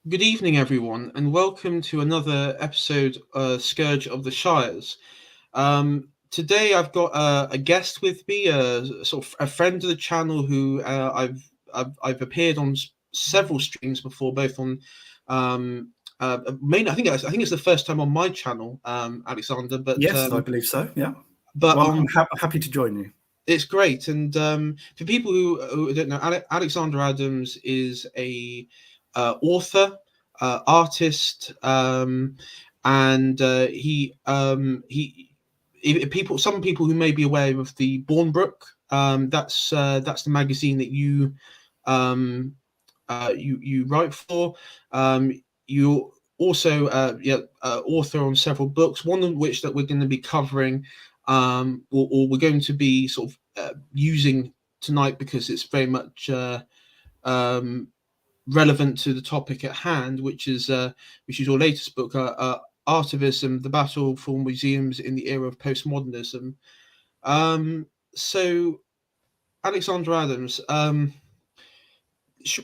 Good evening, everyone, and welcome to another episode, Scourge of the Shires. Today, I've got a guest with me, sort of a friend of the channel who I've appeared on several streams before, both on main. I think it's the first time on my channel, Alexander, Yes, I believe so. Yeah. but Well, on I'm happy to join you. it's great. And for people who don't know, Alexander Adams is a author, artist, and some people who may be aware of the Born Book. That's the magazine that um, you write for. You also author on several books, one of which that we're going to be covering, or we're going to be sort of using tonight because it's very much um, relevant to the topic at hand, which is your latest book, Artivism: The Battle for Museums in the Era of Postmodernism. So, Alexander Adams.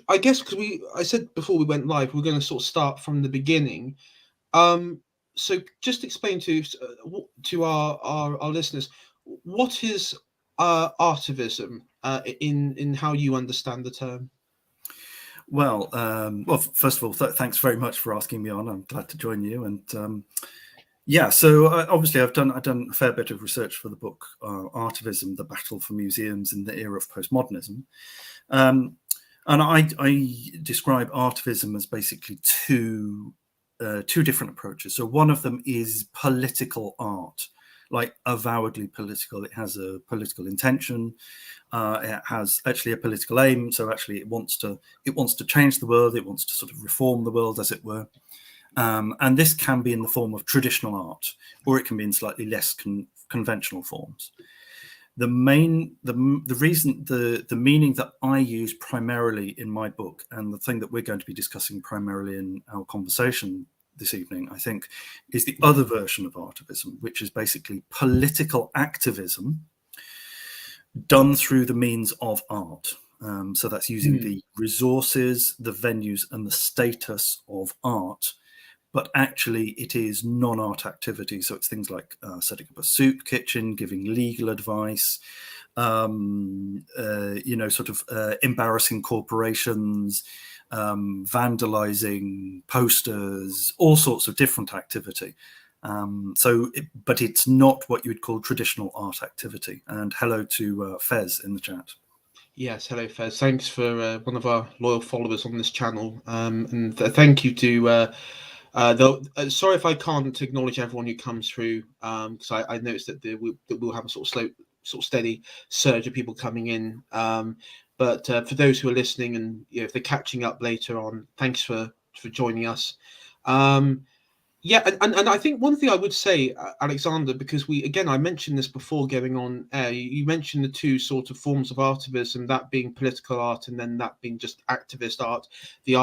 I guess because I said before we went live, we're going to sort of start from the beginning. Um, so just explain to our listeners, what is artivism in how you understand the term. Well, first of all, thanks very much for asking me on. I'm glad to join you. And yeah, so obviously I've done a fair bit of research for the book Artivism: The Battle for Museums in the Era of Postmodernism. And I describe artivism as basically two different approaches. So one of them is political art, like avowedly political. It has a political intention. It has actually a political aim. So actually, it wants to change the world. It wants to sort of reform the world, as it were. And this can be in the form of traditional art, or it can be in slightly less conventional forms. The meaning that I use primarily in my book, and the thing that we're going to be discussing primarily in our conversation this evening, I think, is the other version of artivism, which is basically political activism done through the means of art. So that's using the resources, the venues, and the status of art. But actually, it is non-art activity. So it's things like setting up a soup kitchen, giving legal advice, embarrassing corporations, vandalizing posters, all sorts of different activity. But it's not what you would call traditional art activity. And hello to Fez in the chat. Yes, hello Fez. Thanks for one of our loyal followers on this channel, and thank you to. Sorry if I can't acknowledge everyone who comes through, because I noticed that we'll have a sort of steady surge of people coming in. But for those who are listening, and if they're catching up later on, thanks for joining us. And I think one thing I would say, Alexander, because I mentioned this before going on air, you mentioned the two sort of forms of artivism, that being political art and then that being just activist art, the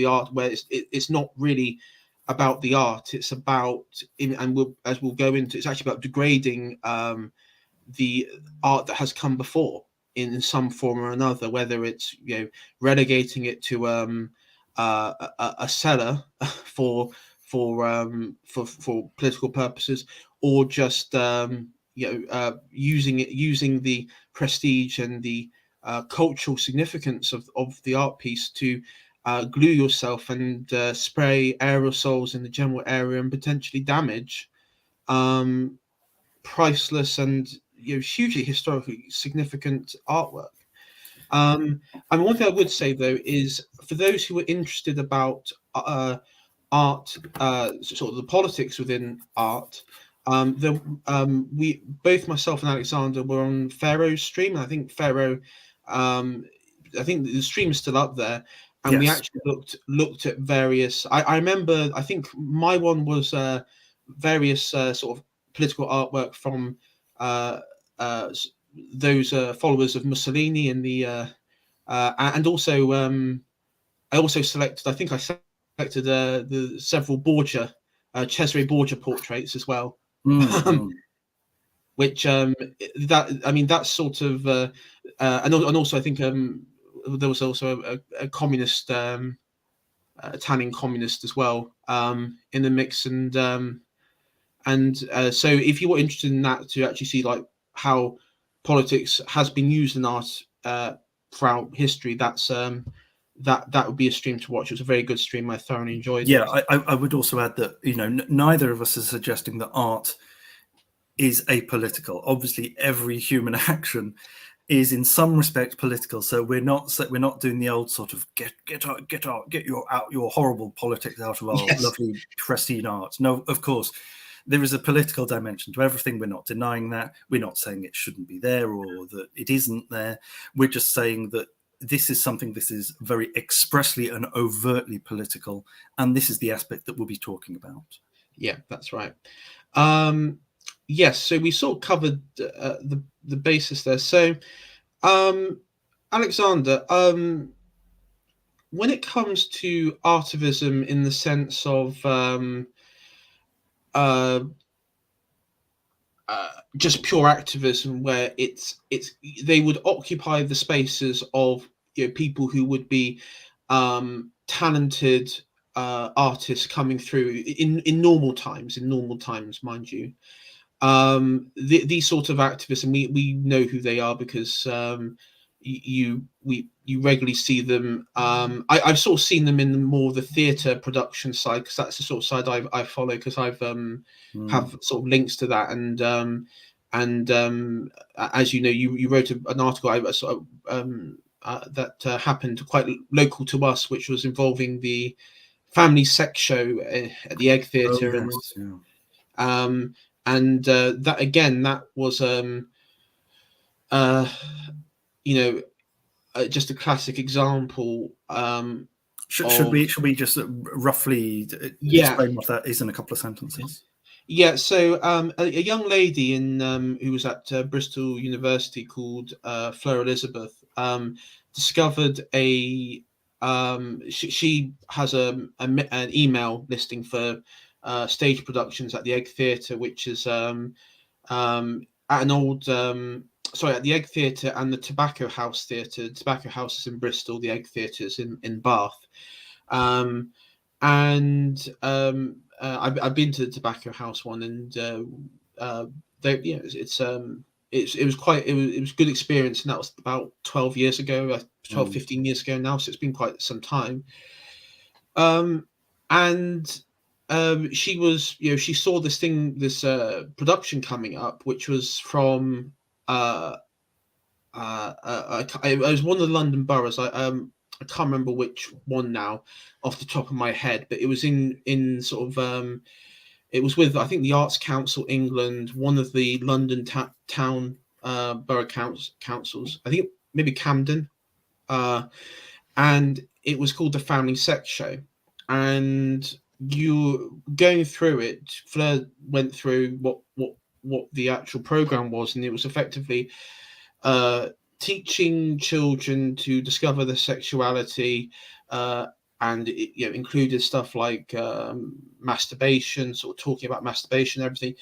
art where it's not really about the art, it's about, as we'll go into, it's actually about degrading the art that has come before in some form or another, whether it's relegating it to a cellar for political purposes, or just using the prestige and the cultural significance of the art piece to glue yourself and spray aerosols in the general area and potentially damage priceless and hugely historically significant artwork. And one thing I would say though is, for those who are interested about art, sort of the politics within art, we both, myself and Alexander, were on Pharaoh's stream. And I think I think the stream is still up there, and Yes. we actually looked at various. I remember, I think my one was various sort of political artwork from those followers of Mussolini in the and also I also selected. I think I selected the several Borgia, Cesare Borgia portraits as well. Which that's sort of and also I think there was also a communist Italian communist as well in the mix, and so if you were interested in that, to actually see like how politics has been used in art throughout history, that's that would be a stream to watch. It was a very good stream. I thoroughly enjoyed Yeah, it. I would also add that, you know, neither of us is suggesting that art is apolitical. Obviously, every human action is in some respect political. So we're not doing the old sort of get your horrible politics out of our Yes. lovely pristine art. No, of course, there is a political dimension to everything. We're not denying that. We're not saying it shouldn't be there or that it isn't there. We're just saying that this is very expressly and overtly political, and this is the aspect that we'll be talking about. Yeah, that's right. Yes, so we sort of covered the basis there. So, Alexander, when it comes to Artivism in the sense of just pure activism, where it's they would occupy the spaces of, you know, people who would be talented artists coming through in normal times, mind you. These sort of activism, we know who they are because you regularly see them. I've sort of seen them in more the theatre production side, because that's the sort of side I follow, because I've have sort of links to that, and as you know, you wrote an article that happened quite local to us, which was involving the family sex show at the Egg Theatre. Oh, yes, And that again, that was just a classic example. Should we just roughly explain what that is in a couple of sentences? Yeah, so a young lady who was at Bristol University called Fleur Elizabeth discovered she has an email listing for stage productions at the Egg Theatre, which is at an old at the Egg Theatre and the Tobacco House Theatre. Tobacco House is in Bristol, the Egg Theatre is in Bath. I've been to the Tobacco House one, and it was good experience, and that was about 12 years ago, 15 years ago now, so it's been quite some time. She was, she saw this production coming up, which was from it was one of the London boroughs. I can't remember which one now off the top of my head, but it was in sort of it was with, I think, the Arts Council England, one of the London town borough councils, I think maybe Camden, and it was called the Family Sex Show. And you going through it, Fleur went through what the actual program was, and it was effectively teaching children to discover their sexuality, and it included stuff like masturbation, sort of talking about masturbation and everything.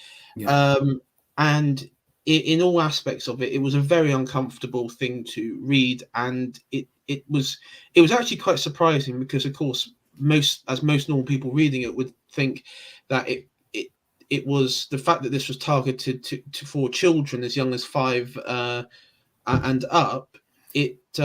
And in all aspects of it, it was a very uncomfortable thing to read, and it was actually quite surprising, because of course most normal people reading it would think that it was the fact that this was targeted for children as young as 5 and up. It's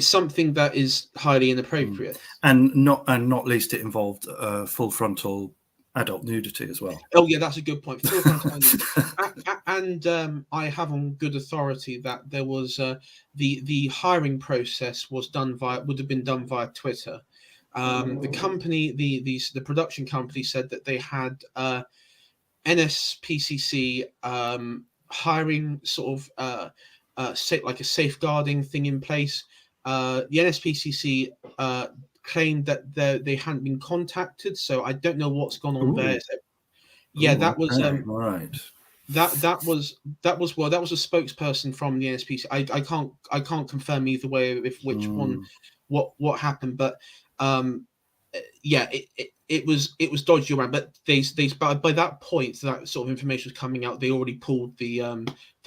something that is highly inappropriate, and not least it involved full frontal adult nudity as well. Oh yeah, that's a good point. Full frontal and I have on good authority that there was the hiring process would have been done via Twitter. The company, the production company, said that they had NSPCC hiring sort of like a safeguarding thing in place. The NSPCC claimed that they hadn't been contacted, so I don't know what's gone on there. So, yeah, that was right. That was a spokesperson from the NSPCC. I can't confirm either way which one what happened, but yeah, it was dodgy around. But by that point, that sort of information was coming out, they already pulled the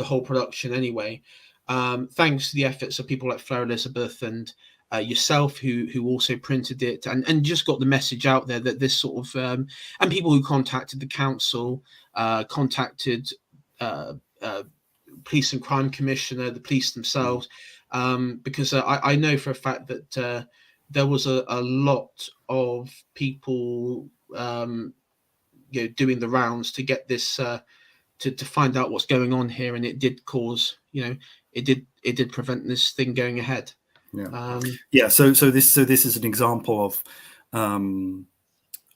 whole production anyway. thanks to the efforts of people like Fleur Elizabeth and yourself, who also printed it and just got the message out there that this sort of and people who contacted the council, contacted police and crime commissioner, the police themselves, because I know for a fact that there was a lot of people doing the rounds to get this to find out what's going on here, and it did cause, it did prevent this thing going ahead. So this is an example of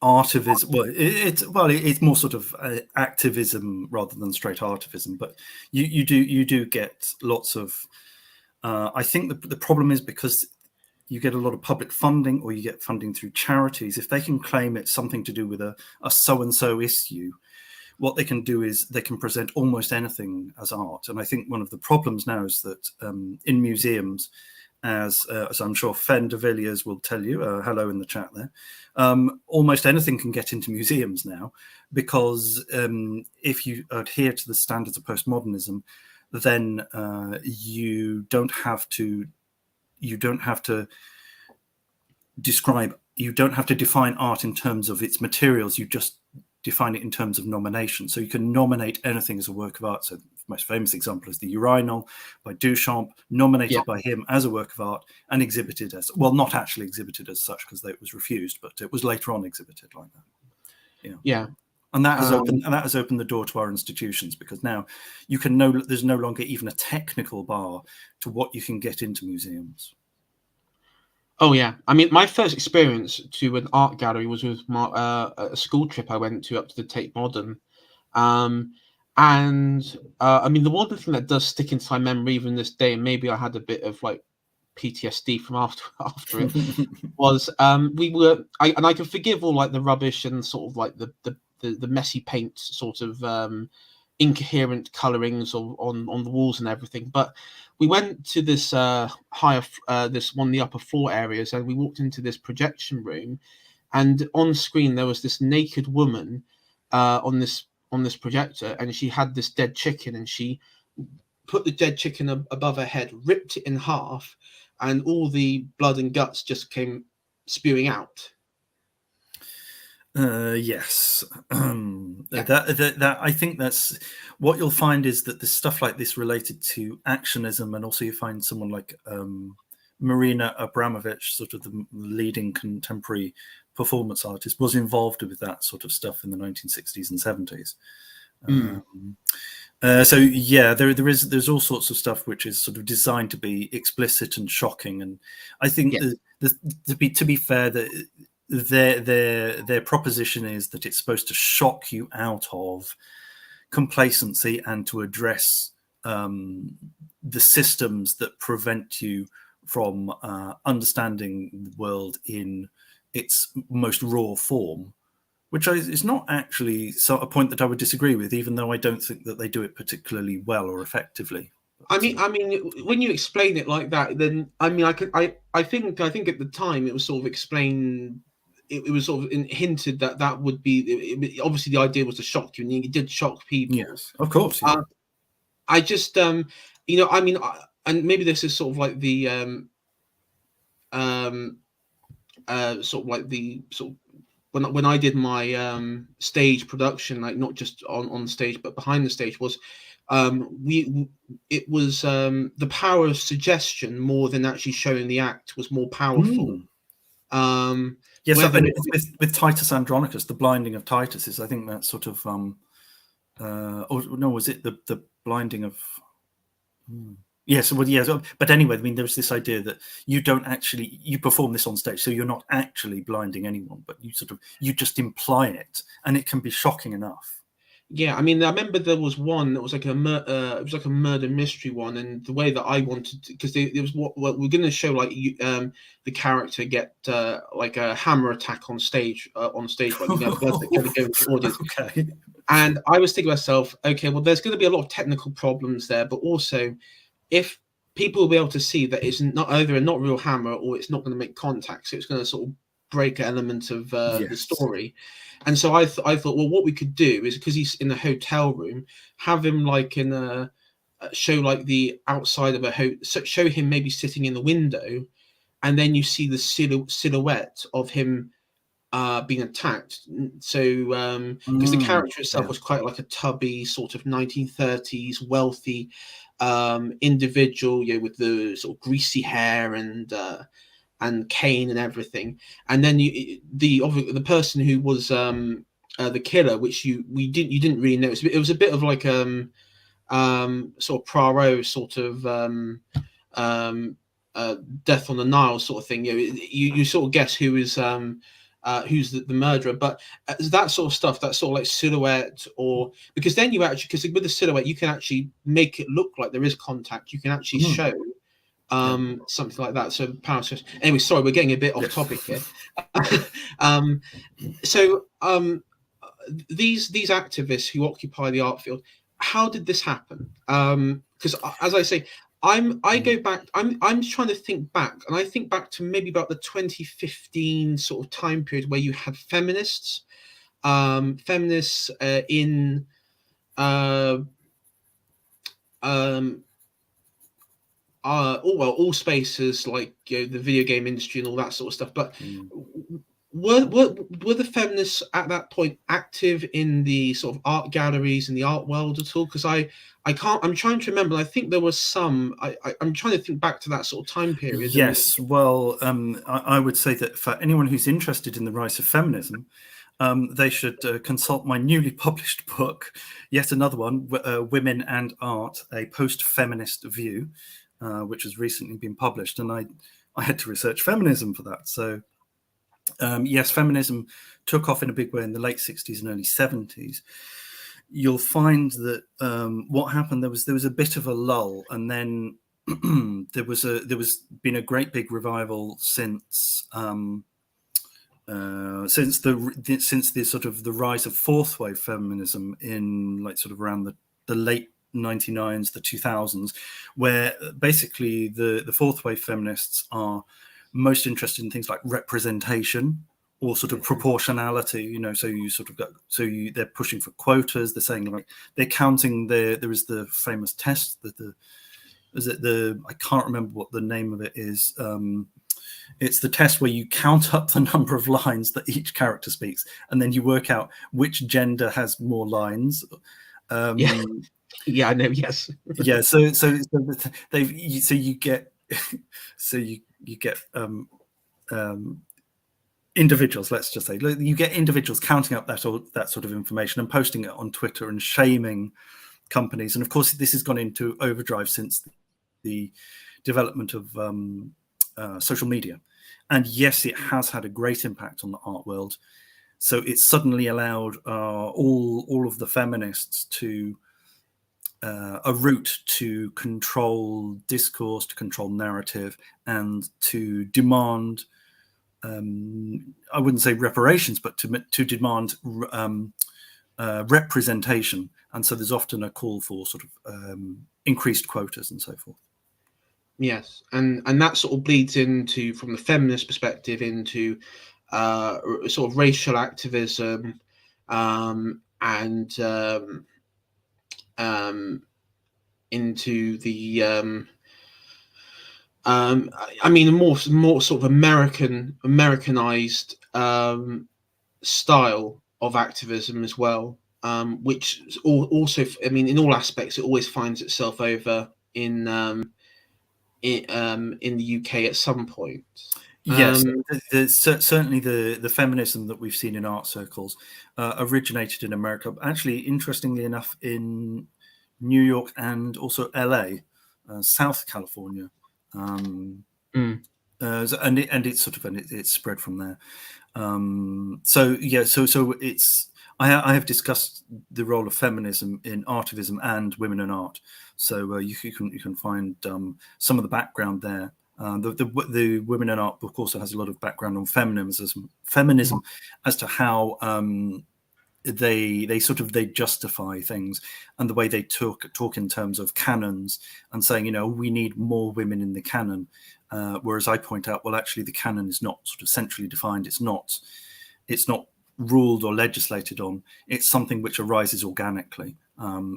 artivism. It's more sort of activism rather than straight artivism, but you do get lots of I think the problem is because you get a lot of public funding, or you get funding through charities. If they can claim it's something to do with a so-and-so issue, what they can do is they can present almost anything as art. And I think one of the problems now is that in museums, as I'm sure Fen de Villiers will tell you, hello in the chat there, almost anything can get into museums now, because if you adhere to the standards of postmodernism, then you don't have to define art in terms of its materials. You just define it in terms of nomination. So you can nominate anything as a work of art. So the most famous example is the urinal by Duchamp, nominated by him as a work of art and exhibited as, well, not actually exhibited as such because it was refused, but it was later on exhibited like that. And that has opened the door to our institutions, because now there's no longer even a technical bar to what you can get into museums. Oh yeah, I mean, my first experience to an art gallery was with a school trip I went to up to the Tate Modern, and I mean, the one thing that does stick into my memory even this day, and maybe I had a bit of like PTSD from after it, was I can forgive all like the rubbish and sort of like the messy paint, sort of incoherent colorings on the walls and everything, but we went to this this one of the upper floor areas, and we walked into this projection room, and on screen there was this naked woman on this projector, and she had this dead chicken, and she put the dead chicken above her head, ripped it in half, and all the blood and guts just came spewing out. Yes, that I think that's what you'll find, is that there's stuff like this related to actionism, and also you find someone like Marina Abramovich, sort of the leading contemporary performance artist, was involved with that sort of stuff in the 1960s and 70s. So yeah, there's all sorts of stuff which is sort of designed to be explicit and shocking, and I think to be fair, that their proposition is that it's supposed to shock you out of complacency and to address the systems that prevent you from understanding the world in its most raw form, which is not actually a point that I would disagree with, even though I don't think that they do it particularly well or effectively. I mean, when you explain it like that, then I mean, I think at the time it was sort of explained. It was sort of hinted that would be, obviously the idea was to shock you, and it did shock people. Yes, of course. Yeah. I just, I mean, and maybe this is sort of like the, when I did my stage production, like not just on stage but behind the stage, was it was the power of suggestion more than actually showing the act was more powerful. Yes, with Titus Andronicus, the blinding of Titus is, I think, that sort of was it the blinding of yes, well, yes, but anyway, I mean, there's this idea that you perform this on stage, so you're not actually blinding anyone, but you just imply it, and it can be shocking enough. Yeah, I mean, I remember there was one that was like a murder mystery one, and the way that I wanted to, because it was what we're going to show, like the character get like a hammer attack on stage, like, going to go into the audience. Okay. And I was thinking to myself, okay, well, there's going to be a lot of technical problems there, but also if people will be able to see that it's not either a not real hammer or it's not going to make contact, so it's going to sort of break an element of the story. And so I thought, well, what we could do is, because he's in a hotel room, have him like in a show like the outside of a show him maybe sitting in the window, and then you see the silhouette of him being attacked. So because the character itself was quite like a tubby sort of 1930s wealthy individual, with the sort of greasy hair and cane and everything. And then the person who was the killer, which you didn't really notice. It was a bit of like sort of Poirot sort of Death on the Nile sort of thing. You sort of guess who's the murderer, but that sort of stuff, that sort of like silhouette, or because then you actually, because with the silhouette you can actually make it look like there is contact. You can actually show something like that. So power stress. Anyway, sorry, we're getting a bit off topic here. So these activists who occupy the art field, how did this happen? Because as I say, I'm trying to think back, and I think back to maybe about the 2015 sort of time period where you had feminists in all spaces, like the video game industry and all that sort of stuff. But were the feminists at that point active in the sort of art galleries and the art world at all? Because I'm trying to remember. I think there was some. I'm trying to think back to that sort of time period. Yes, well, I would say that for anyone who's interested in the rise of feminism, they should consult my newly published book, yet another one, Women and Art, a Post-Feminist View, which has recently been published. And I had to research feminism for that. So yes, feminism took off in a big way in the late 60s and early 70s. You'll find that what happened, there was a bit of a lull, and then there was been a great big revival since the sort of the rise of fourth wave feminism in like sort of around the late 99s, the 2000s, where basically the fourth wave feminists are most interested in things like representation or sort of proportionality, so you sort of they're pushing for quotas. They're saying, like, they're counting there is the famous test that I can't remember what the name of it is. It's the test where you count up the number of lines that each character speaks, and then you work out which gender has more lines. Yeah, I know. Yes. Yeah. So you get individuals. Let's just say you get individuals counting up that sort of information and posting it on Twitter and shaming companies. And of course, this has gone into overdrive since the development of social media. And yes, it has had a great impact on the art world. So it's suddenly allowed all of the feminists to a route to control discourse, to control narrative, and to demand, I wouldn't say reparations, but to demand representation. And so there's often a call for sort of increased quotas and so forth. Yes, and that sort of bleeds into, from the feminist perspective, into sort of racial activism, and into the I mean, a more sort of Americanized style of activism as well, which also, I mean, in all aspects, it always finds itself over in the UK at some point. Yes, certainly the feminism that we've seen in art circles originated in America. Actually, interestingly enough, in New York and also LA, South California, and it's spread from there. So it's I have discussed the role of feminism in Artivism and Women in Art. So you can find some of the background there. The Women in Art book also has a lot of background on feminism as to how they justify things, and the way they talk in terms of canons and saying, we need more women in the canon. Whereas I point out, well, actually the canon is not sort of centrally defined. It's not ruled or legislated on. It's something which arises organically.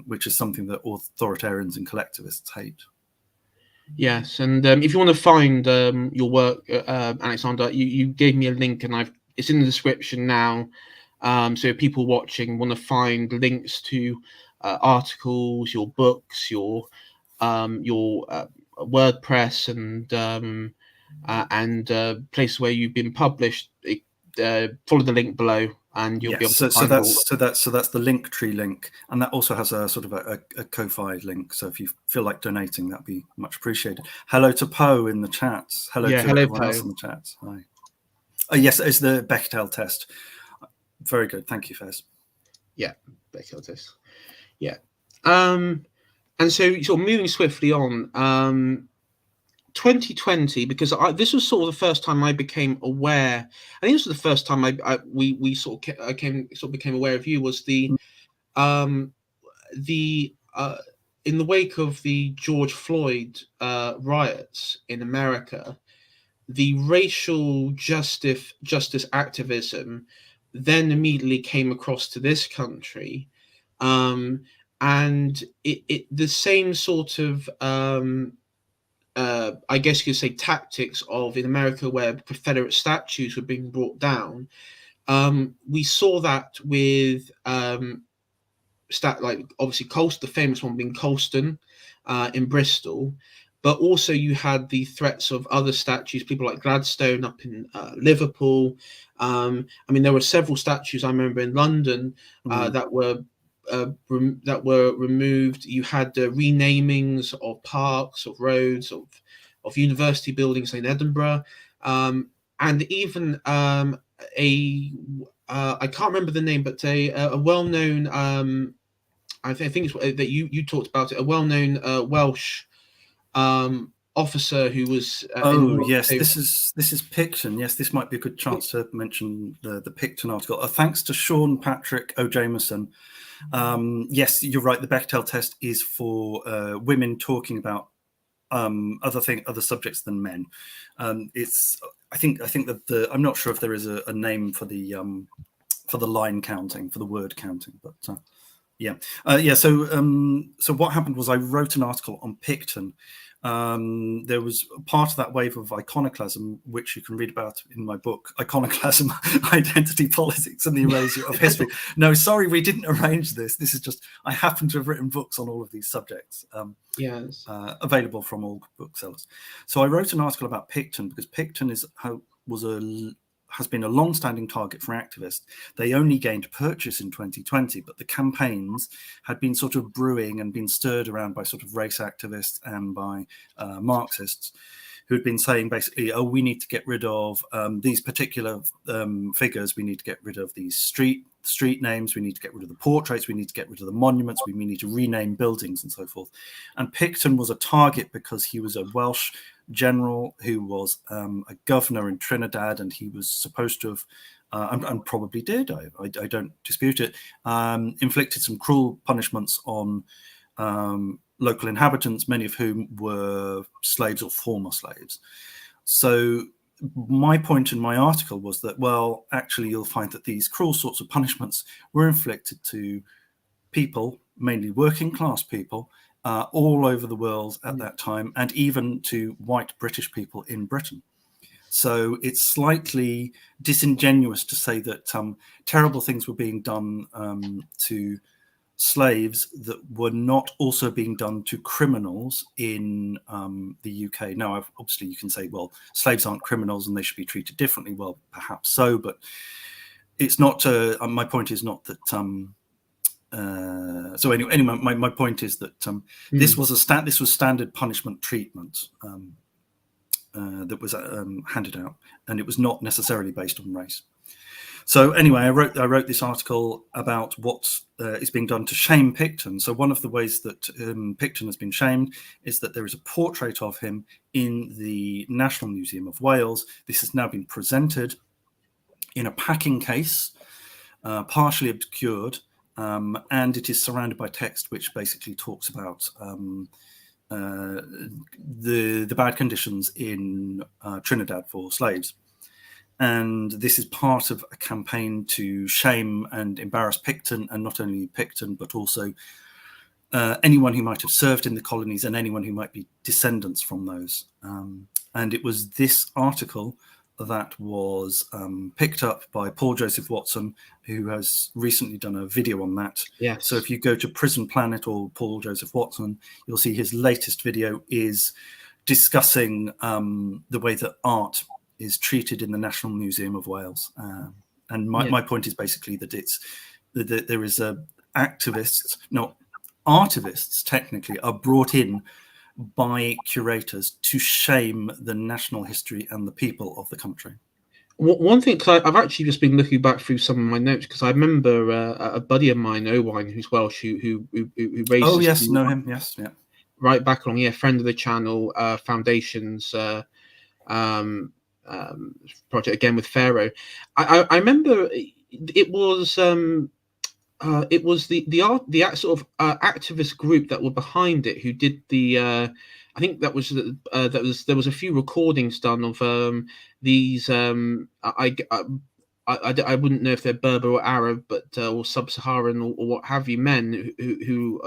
which is something that authoritarians and collectivists hate. Yes, and if you want to find your work, Alexander, you gave me a link, and it's in the description now. So if people watching want to find links to articles, your books, your WordPress, and places where you've been published, follow the link below, and you'll be able to find that's the Linktree link, and that also has a sort of a Ko-fi link. So if you feel like donating, that'd be much appreciated. Hello to Poe in the chat. Hello to everyone else in the chat. Hi. Oh, yes, it's the Bechdel test. Very good. Thank you, Fez. Yeah, Bechdel test. Yeah. And so sort of moving swiftly on, 2020, because this was sort of the first time I became aware. I think this was the first time we became aware of you, was in the wake of the George Floyd riots in America, the racial justice activism then immediately came across to this country, and the same sort of I guess you could say tactics of in America where Confederate statues were being brought down. We saw that with like obviously Colston, the famous one being Colston in Bristol, but also you had the threats of other statues, people like Gladstone up in Liverpool. I mean, there were several statues I remember in London that were removed. You had renamings of parks, of roads, of university buildings in Edinburgh, and even I can't remember the name, but a well-known I think it's that you talked about it, a well-known Welsh officer who was yes, this is Picton. Yes, this might be a good chance to mention the Picton article. Thanks to Sean Patrick O'Jameson. Yes, you're right, the Bechdel test is for women talking about other subjects than men. I think that I'm not sure if there is a name for the line counting, for the word counting, but so what happened was I wrote an article on Picton. There was part of that wave of iconoclasm, which you can read about in my book, Iconoclasm, Identity Politics and the Erasure of History. No, sorry, we didn't arrange this. This is just, I happen to have written books on all of these subjects, available from all booksellers. So I wrote an article about Picton because Picton has been a long-standing target for activists. They only gained purchase in 2020, but the campaigns had been sort of brewing and been stirred around by sort of race activists and by Marxists who had been saying basically, oh, we need to get rid of these particular figures. We need to get rid of these street names. We need to get rid of the portraits. We need to get rid of the monuments. We need to rename buildings and so forth. And Picton was a target because he was a Welsh general who was a governor in Trinidad, and he was supposed to have and probably did, I don't dispute it, inflicted some cruel punishments on local inhabitants, many of whom were slaves or former slaves. So my point in my article was that, well, actually you'll find that these cruel sorts of punishments were inflicted to people, mainly working class people, all over the world at that time, and even to white British people in Britain. So it's slightly disingenuous to say that terrible things were being done to slaves that were not also being done to criminals in the UK. Now, obviously you can say, well, slaves aren't criminals and they should be treated differently. Well, perhaps so, but it's not, my point is not that, so anyway, my point is that this was standard punishment treatment that was handed out, and it was not necessarily based on race. So anyway, I wrote this article about what is being done to shame Picton. So one of the ways that Picton has been shamed is that there is a portrait of him in the National Museum of Wales. This has now been presented in a packing case, partially obscured, and it is surrounded by text which basically talks about the bad conditions in Trinidad for slaves. And this is part of a campaign to shame and embarrass Picton, and not only Picton, but also anyone who might have served in the colonies and anyone who might be descendants from those. And it was this article that was picked up by Paul Joseph Watson, who has recently done a video on that. Yes. So if you go to Prison Planet or Paul Joseph Watson, you'll see his latest video is discussing the way that art is treated in the National Museum of Wales. And my point is basically that that there is artivists technically are brought in by curators to shame the national history and the people of the country. One thing, because I've actually just been looking back through some of my notes, because I remember a buddy of mine, Owain, who's Welsh, who raised. Oh yes, know him. Yes, yeah. Right back along, friend of the channel, Foundations project again with Pharaoh. I remember it was the sort of activist group that were behind it, who did the. I think there was a few recordings done of these. I wouldn't know if they're Berber or Arab, but or sub-Saharan or what have you, men who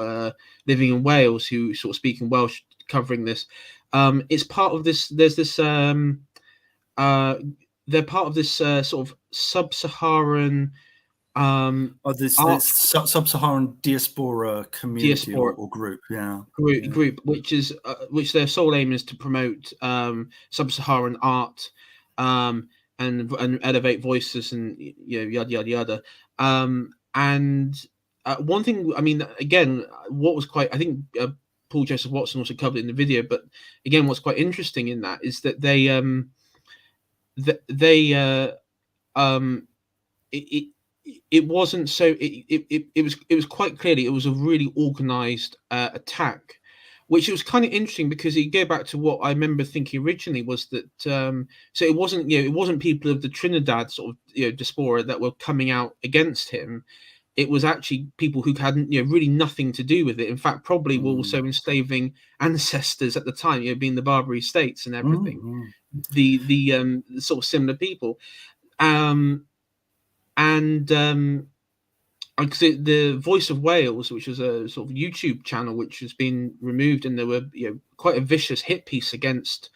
living in Wales, who sort of speak in Welsh, covering this. It's part of this. There's this. They're part of this sort of sub-Saharan. This sub-Saharan diaspora community or group, group, which their sole aim is to promote sub-Saharan art, and elevate voices, and yada yada yada. And one thing, I mean, again, what was quite, I think Paul Joseph Watson also covered it in the video, but again, what's quite interesting in that is that it wasn't so. It was quite clearly it was a really organized attack, which was kind of interesting, because you go back to what I remember thinking originally was that so it wasn't people of the Trinidad sort of diaspora that were coming out against him. It was actually people who had really nothing to do with it. In fact, probably were also enslaving ancestors at the time, being the Barbary states and everything. The sort of similar people. The Voice of Wales, which was a sort of YouTube channel which has been removed, and there were quite a vicious hit piece against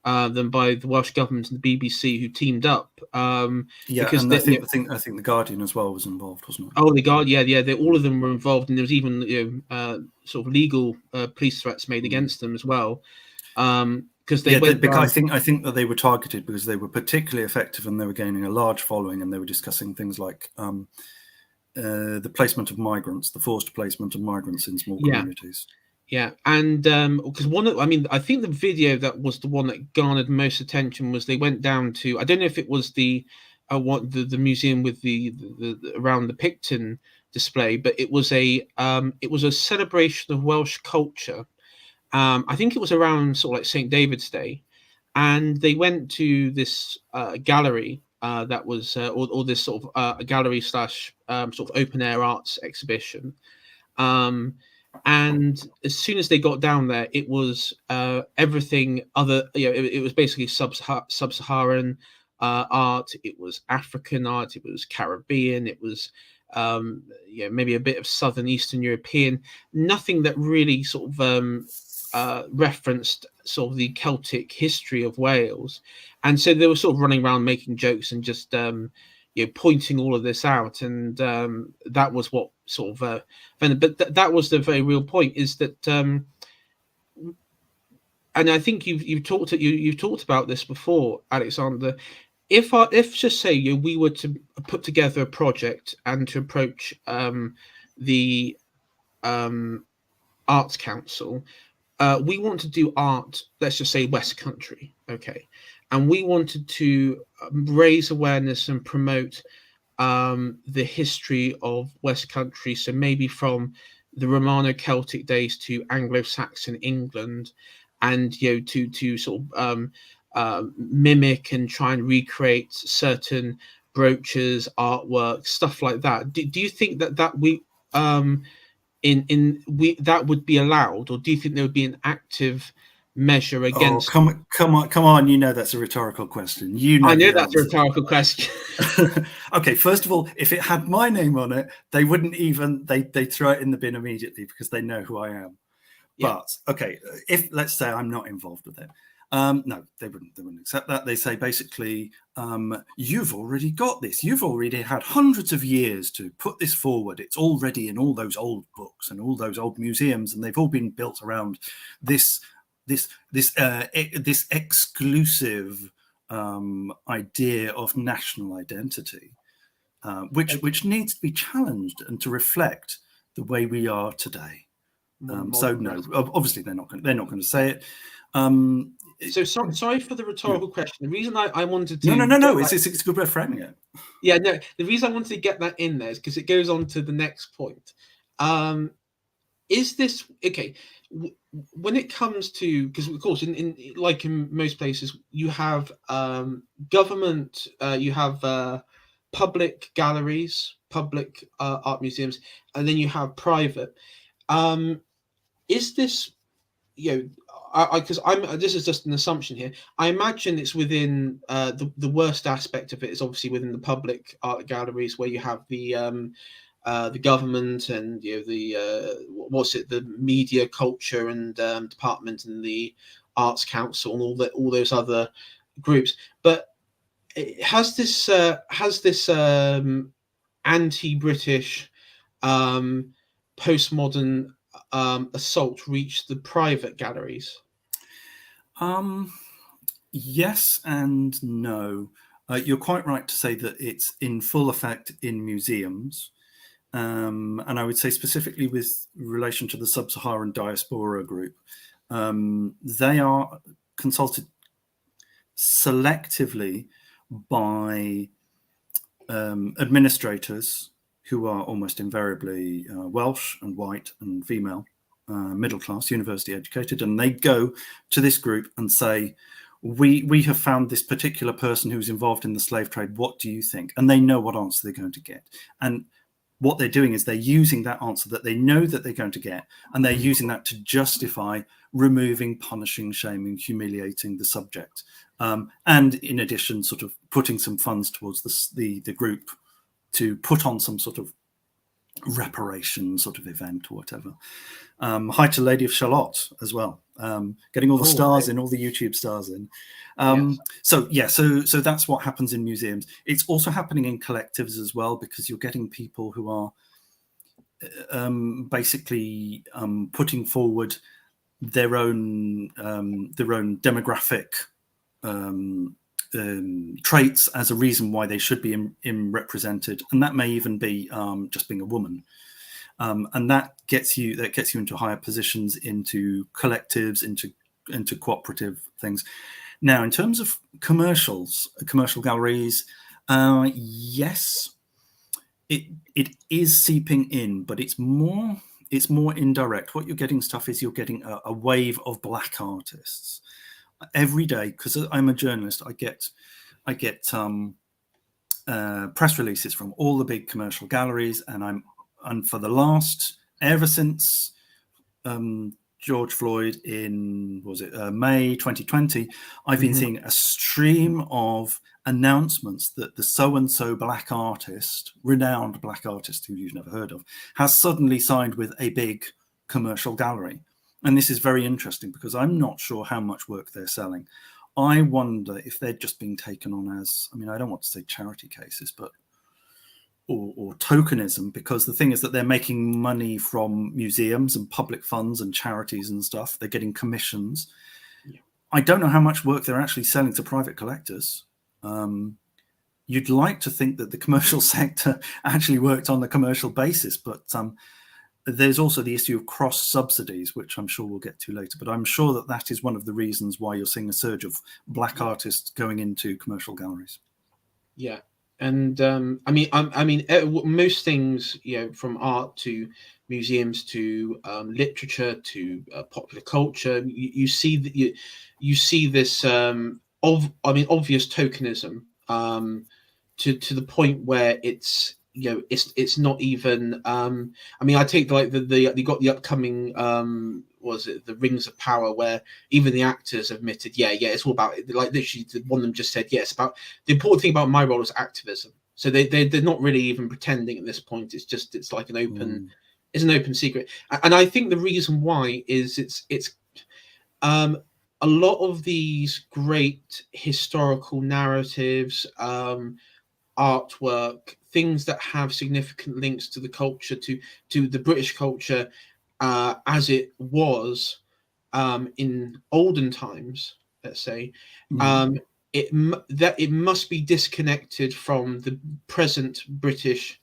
them by the Welsh government and the BBC, who teamed up. Because and I think the Guardian as well was involved, wasn't it? Oh, the Guardian, yeah. All of them were involved, and there was even sort of legal police threats made against them as well. Because I think that they were targeted because they were particularly effective, and they were gaining a large following, and they were discussing things like the placement of migrants, the forced placement of migrants in small communities. Yeah, and because I think the video that was the one that garnered most attention was they went down to, I don't know if it was the museum with the around the Picton display, but it was a celebration of Welsh culture. I think it was around sort of like St. David's Day, and they went to this gallery that was or this sort of gallery / sort of open air arts exhibition. And as soon as they got down there, it was everything other. It was basically sub-Saharan art. It was African art. It was Caribbean. It was maybe a bit of Southern Eastern European. Nothing that really sort of referenced sort of the Celtic history of Wales. And so they were sort of running around making jokes and just pointing all of this out, and that was what sort of but that was the very real point, is that and I think you've talked about this before, Alexander. If just say we were to put together a project and to approach the Arts Council, we want to do art, let's just say West Country, okay, and we wanted to raise awareness and promote the history of West Country, so maybe from the Romano-Celtic days to Anglo-Saxon England, and to sort of mimic and try and recreate certain brooches, artwork, stuff like that. Do you think that we that would be allowed, or do you think there would be an active measure Oh, against? come on! You know that's a rhetorical question. You I know know the that's a answer. rhetorical question. Okay, first of all, if it had my name on it, they wouldn't even they throw it in the bin immediately because they know who I am. Yeah. But okay, if let's say I'm not involved with it, no, they wouldn't accept that. They say basically, you've already got this. You've already had hundreds of years to put this forward. It's already in all those old books and all those old museums, and they've all been built around this this exclusive idea of national identity, which needs to be challenged and to reflect the way we are today. So no, obviously they're not going to say it. So sorry for the rhetorical question. The reason I wanted to No. It's a good way of framing it. Yeah, no. The reason I wanted to get that in there is because it goes on to the next point. Is this okay? When it comes to, because of course in like in most places you have government, you have public galleries, public art museums, and then you have private. Is this, because this is just an assumption here. I imagine it's within the worst aspect of it is obviously within the public art galleries where you have the government and the media culture and department and the arts council and all those other groups. But has this anti-British postmodern assault reached the private galleries? Yes and no. You're quite right to say that it's in full effect in museums. And I would say specifically with relation to the sub-Saharan diaspora group, they are consulted selectively by administrators who are almost invariably Welsh and white and female, middle class, university educated, and they go to this group and say, we have found this particular person who's involved in the slave trade. What do you think? And they know what answer they're going to get. And what they're doing is they're using that answer that they know that they're going to get, and they're using that to justify removing, punishing, shaming, humiliating the subject. And in addition, sort of putting some funds towards the group to put on some sort of reparation sort of event or whatever. Hi to Lady of Shalott as well, getting all the stars in, all the YouTube stars in. So that's what happens in museums. It's also happening in collectives as well, because you're getting people who are basically putting forward their own demographic traits as a reason why they should be represented, and that may even be just being a woman. And that gets you into higher positions, into collectives, into cooperative things. Now, in terms of commercial galleries, yes, it is seeping in, but it's more indirect. What you're getting you're getting a wave of black artists every day, because I'm a journalist. I get press releases from all the big commercial galleries, and for the last, ever since George Floyd in, May 2020, I've been seeing a stream of announcements that the so-and-so black artist, renowned black artist who you've never heard of, has suddenly signed with a big commercial gallery. And this is very interesting because I'm not sure how much work they're selling. I wonder if they're just being taken on as, I don't want to say charity cases, but or tokenism, because the thing is that they're making money from museums and public funds and charities and stuff. They're getting commissions. Yeah. I don't know how much work they're actually selling to private collectors. You'd like to think that the commercial sector actually worked on a commercial basis, but there's also the issue of cross subsidies, which I'm sure we'll get to later. But I'm sure that is one of the reasons why you're seeing a surge of black artists going into commercial galleries. Yeah. And most things, from art to museums to literature to popular culture, you see that you see this obvious tokenism to the point where it's not even. I take you got the upcoming was it the Rings of Power, where even the actors admitted, it's all about, like, literally one of them just said, it's about, the important thing about my role is activism. So they're not really even pretending at this point. It's like an open, it's an open secret. And I think the reason why is it's a lot of these great historical narratives, artwork, things that have significant links to the culture, to the British culture as it was in olden times, let's say, it must be disconnected from the present British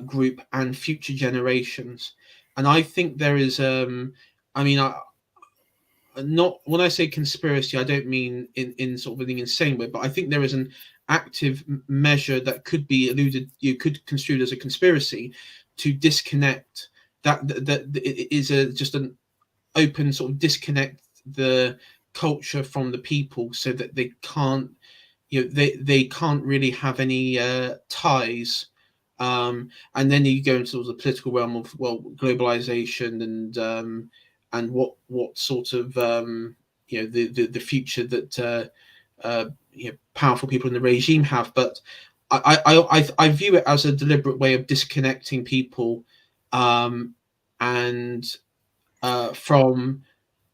group and future generations. And I think there is, not when I say conspiracy, I don't mean in sort of an insane way, but I think there is an active measure that could be alluded, you could construe as a conspiracy to disconnect that it is just an open sort of disconnect the culture from the people, so that they can't, they can't really have any ties. And then you go into the political realm of, well, globalization and what sort of the future that powerful people in the regime have. But I view it as a deliberate way of disconnecting people and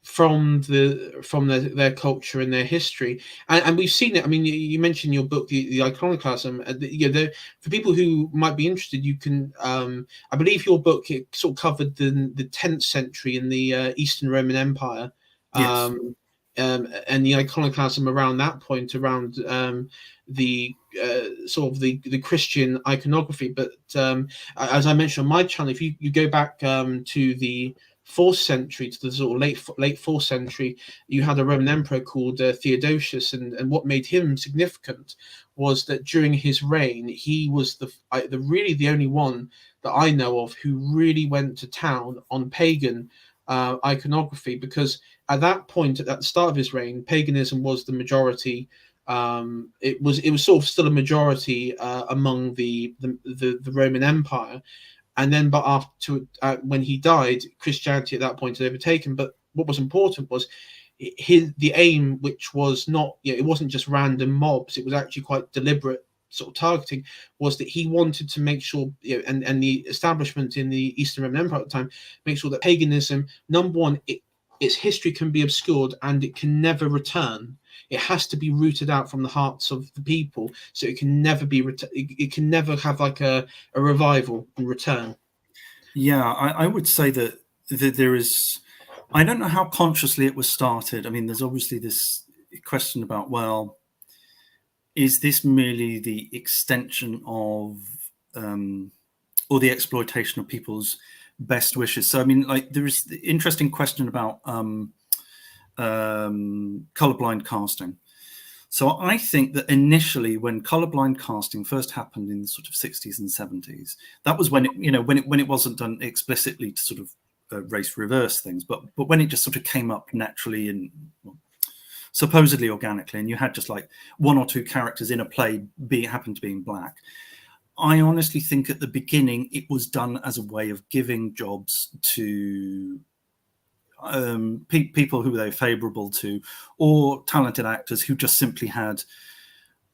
from their culture and their history, and we've seen it. I mean, you mentioned your book, the iconoclasm. For people who might be interested, you can. I believe your book, it sort of covered the 10th century in the Eastern Roman Empire. Yes. And the iconoclasm around that point, around the sort of the Christian iconography. But as I mentioned on my channel, if you go back to the 4th century, to the sort of late 4th century, you had a Roman emperor called Theodosius, and what made him significant was that during his reign, he was the really the only one that I know of who really went to town on pagan iconography, because at that point, at the start of his reign, paganism was the majority. It was sort of still a majority among the Roman Empire. And then, but after when he died, Christianity at that point had overtaken. But what was important was the aim, which was not, it wasn't just random mobs. It was actually quite deliberate sort of targeting. Was that he wanted to make sure, and the establishment in the Eastern Roman Empire at the time, make sure that paganism, number one, its history can be obscured and it can never return. It has to be rooted out from the hearts of the people, so it can never be it can never have like a revival and return. Yeah, I would say that there is. I don't know how consciously it was started. I mean, there's obviously this question about, well, is this merely the extension of or the exploitation of people's best wishes? So, I mean, like, there is the interesting question about colorblind casting. So I think that initially, when colorblind casting first happened in the sort of 60s and 70s, that was when it, when it wasn't done explicitly to sort of race reverse things, but when it just sort of came up naturally and supposedly organically, and you had just like one or two characters in a play happened to be in black. I honestly think at the beginning it was done as a way of giving jobs to people who they were favorable to, or talented actors who just simply had,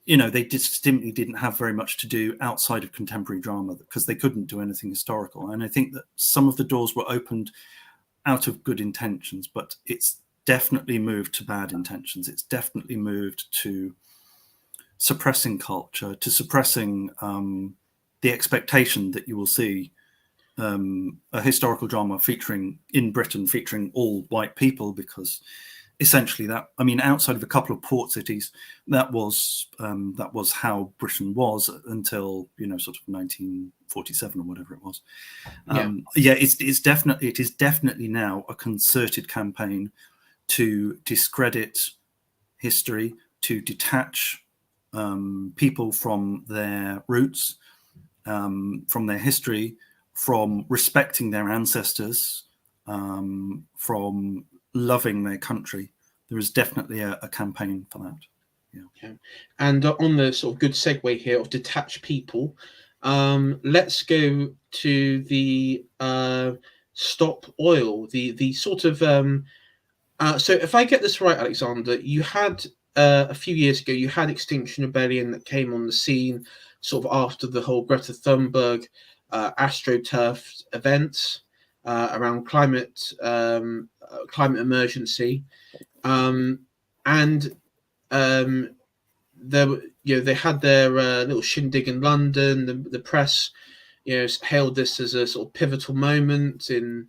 they just simply didn't have very much to do outside of contemporary drama because they couldn't do anything historical. And I think that some of the doors were opened out of good intentions, but it's definitely moved to bad intentions. It's definitely moved to suppressing culture, to suppressing the expectation that you will see a historical drama featuring all white people, because essentially that, I mean, outside of a couple of port cities, that was how Britain was until sort of 1947 or whatever it was. It is definitely now a concerted campaign to discredit history, to detach people from their roots, from their history, from respecting their ancestors, from loving their country. There is definitely a campaign for that. Yeah. And on the sort of good segue here of detached people, let's go to the stop oil. The sort of so if I get this right, Alexander, you had a few years ago you had Extinction Rebellion that came on the scene sort of after the whole Greta Thunberg AstroTurf events around climate emergency, and there, they had their little shindig in London. The press, hailed this as a sort of pivotal moment in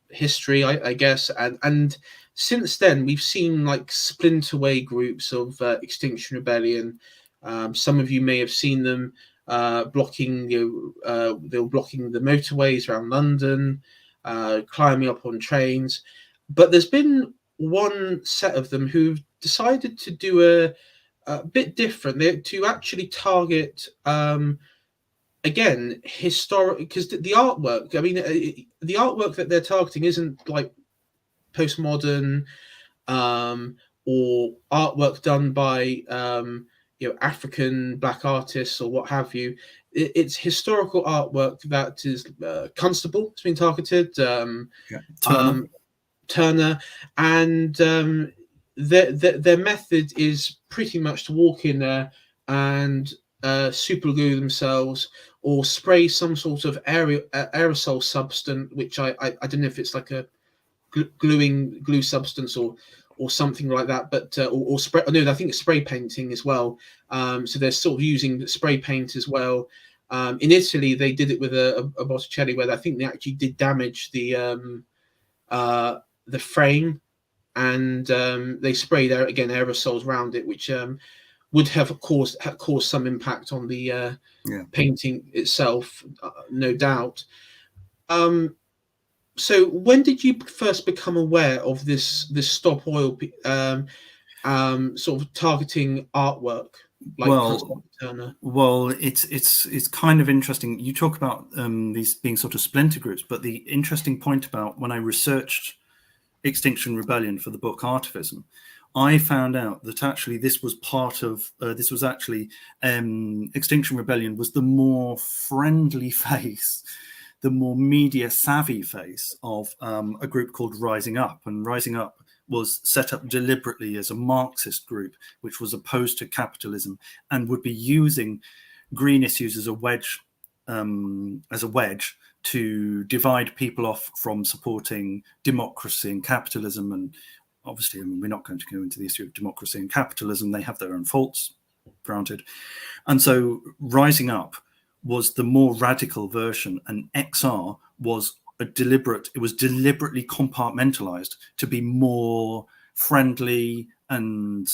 history, I guess. And since then, we've seen like splinterway groups of Extinction Rebellion. Some of you may have seen them blocking, they were blocking the motorways around London, climbing up on trains. But there's been one set of them who've decided to do a bit different. To actually target again historic, because the artwork. I mean, the artwork that they're targeting isn't like postmodern or artwork done by African Black artists or what have you. It's historical artwork that is Constable has been targeted. Turner, and their method is pretty much to walk in there and super glue themselves or spray some sort of aerosol substance, which I don't know if it's like a glue substance or something like that, but or spray. No, I think it's spray painting as well. So they're sort of using spray paint as well. In Italy, they did it with a Botticelli where I think they actually did damage the frame, and they sprayed again aerosols around it, which would have caused some impact on the painting itself, no doubt. So when did you first become aware of this stop oil sort of targeting artwork? Like Turner? Well, it's kind of interesting. You talk about these being sort of splinter groups, but the interesting point about when I researched Extinction Rebellion for the book Artivism, I found out that actually this was part of Extinction Rebellion was the more friendly face, the more media savvy face of a group called Rising Up. And Rising Up was set up deliberately as a Marxist group, which was opposed to capitalism and would be using green issues as a wedge to divide people off from supporting democracy and capitalism. And obviously, I mean, we're not going to go into the issue of democracy and capitalism. They have their own faults, granted. And so Rising Up was the more radical version, and XR was deliberately compartmentalized to be more friendly and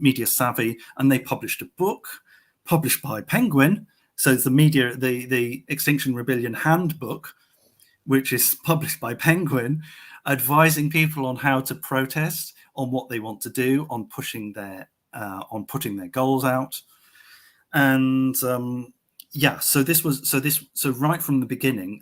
media savvy. And they published a book published by Penguin. So the Extinction Rebellion Handbook, which is published by Penguin, advising people on how to protest, on what they want to do, on putting their goals out. And so right from the beginning,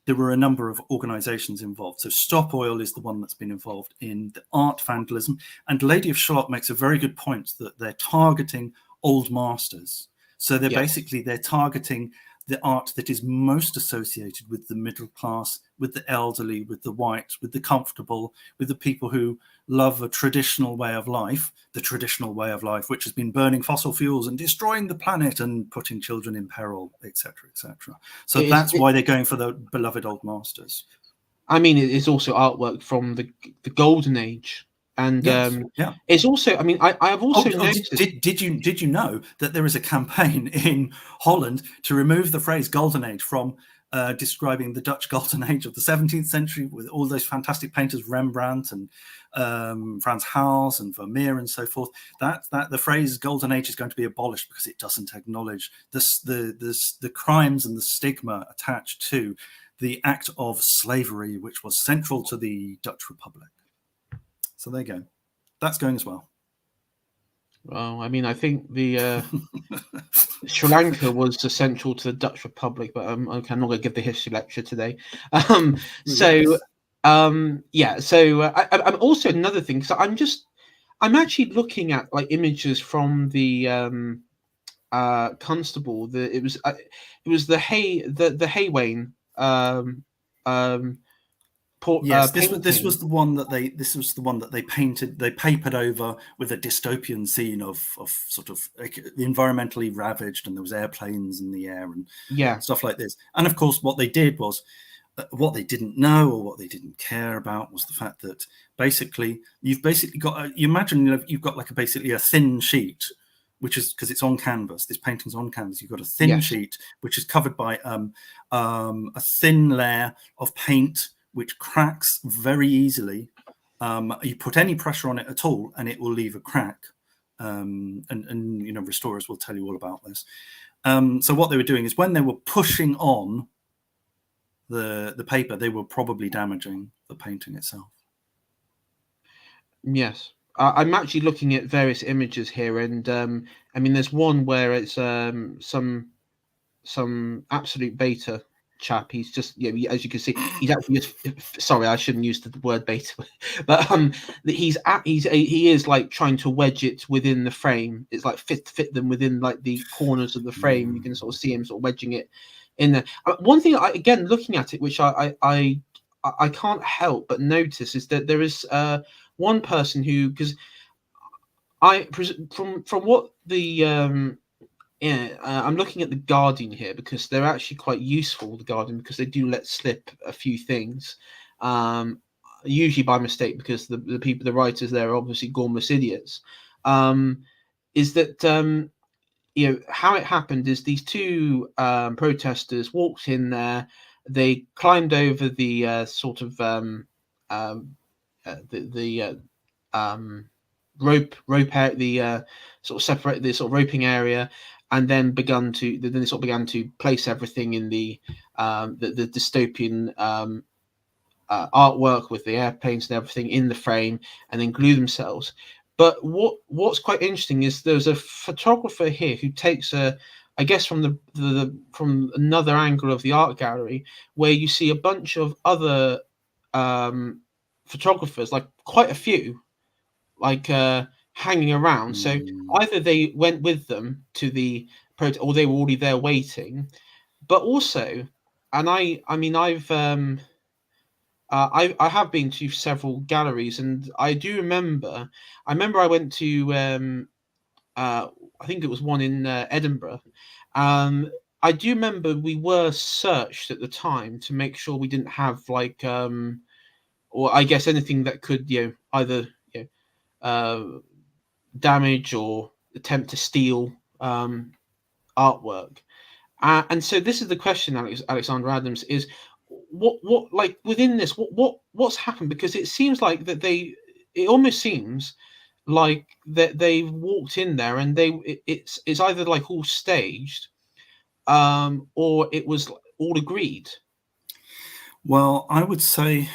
there were a number of organizations involved. So Stop Oil is the one that's been involved in the art vandalism. And Lady of Shalott makes a very good point that they're targeting old masters. So they're targeting the art that is most associated with the middle class, with the elderly, with the white, with the comfortable, with the people who love a traditional way of life, which has been burning fossil fuels and destroying the planet and putting children in peril, etc., etc. So that's why they're going for the beloved old masters. I mean, it is also artwork from the golden age. And it's also, I mean, I have also noticed. Did you know that there is a campaign in Holland to remove the phrase golden age from describing the Dutch golden age of the 17th century with all those fantastic painters, Rembrandt and Frans Hals and Vermeer and so forth? That the phrase golden age is going to be abolished because it doesn't acknowledge the crimes and the stigma attached to the act of slavery, which was central to the Dutch Republic. So there you go. That's going as well. Well, I mean, I think the Sri Lanka was essential to the Dutch Republic, but I'm not going to give the history lecture today. So I'm also another thing. So I'm actually looking at like images from the constable. It was the Haywain Yes, this painting. was the one that they painted. They papered over with a dystopian scene of sort of like environmentally ravaged, and there was airplanes in the air and Yeah, stuff like this. And of course, what they did was what they didn't know or what they didn't care about was the fact that you've basically got you imagine you've got like basically a thin sheet, which is because it's on canvas. This painting's on canvas. You've got a thin yes, sheet which is covered by a thin layer of paint which cracks very easily. You put any pressure on it at all, and it will leave a crack. And you know, restorers will tell you all about this. So what they were doing is when they were pushing on the paper, they were probably damaging the painting itself. yes. I'm actually looking at various images here, and I mean, there's one where it's some absolute beta chap. He's just, you know, as you can see, he's actually just, sorry, I shouldn't use the word beta, but he is like trying to wedge it within the frame. It's like fit them within like the corners of the frame. You can sort of see him sort of wedging it in there. One thing, again, looking at it, which I can't help but notice, is that there is one person who, because from what the yeah, I'm looking at the Guardian here because they're actually quite useful, the Guardian, because they do let slip a few things, usually by mistake, because the writers there are obviously gormless idiots. Is that you know, how it happened is these two protesters walked in there, they climbed over the sort of the rope the sort of separate the sort of roping area, and then they sort of began to place everything in the dystopian artwork with the airplanes and everything in the frame, and then glue themselves. But what's quite interesting is there's a photographer here who takes I guess from from another angle of the art gallery, where you see a bunch of other photographers, like quite a few, like hanging around. So either they went with them to the protest, or they were already there waiting. But also, and I mean, I have been to several galleries, and I do remember. I remember I went to I think it was one in Edinburgh. I do remember we were searched at the time to make sure we didn't have like or I guess anything that could, you know, either, you know, damage or attempt to steal artwork. And so this is the question, Alexander Adams, is what like within this, what's happened? Because it seems like that it almost seems like that they've walked in there and it's either like all staged, or it was all agreed. Well, I would say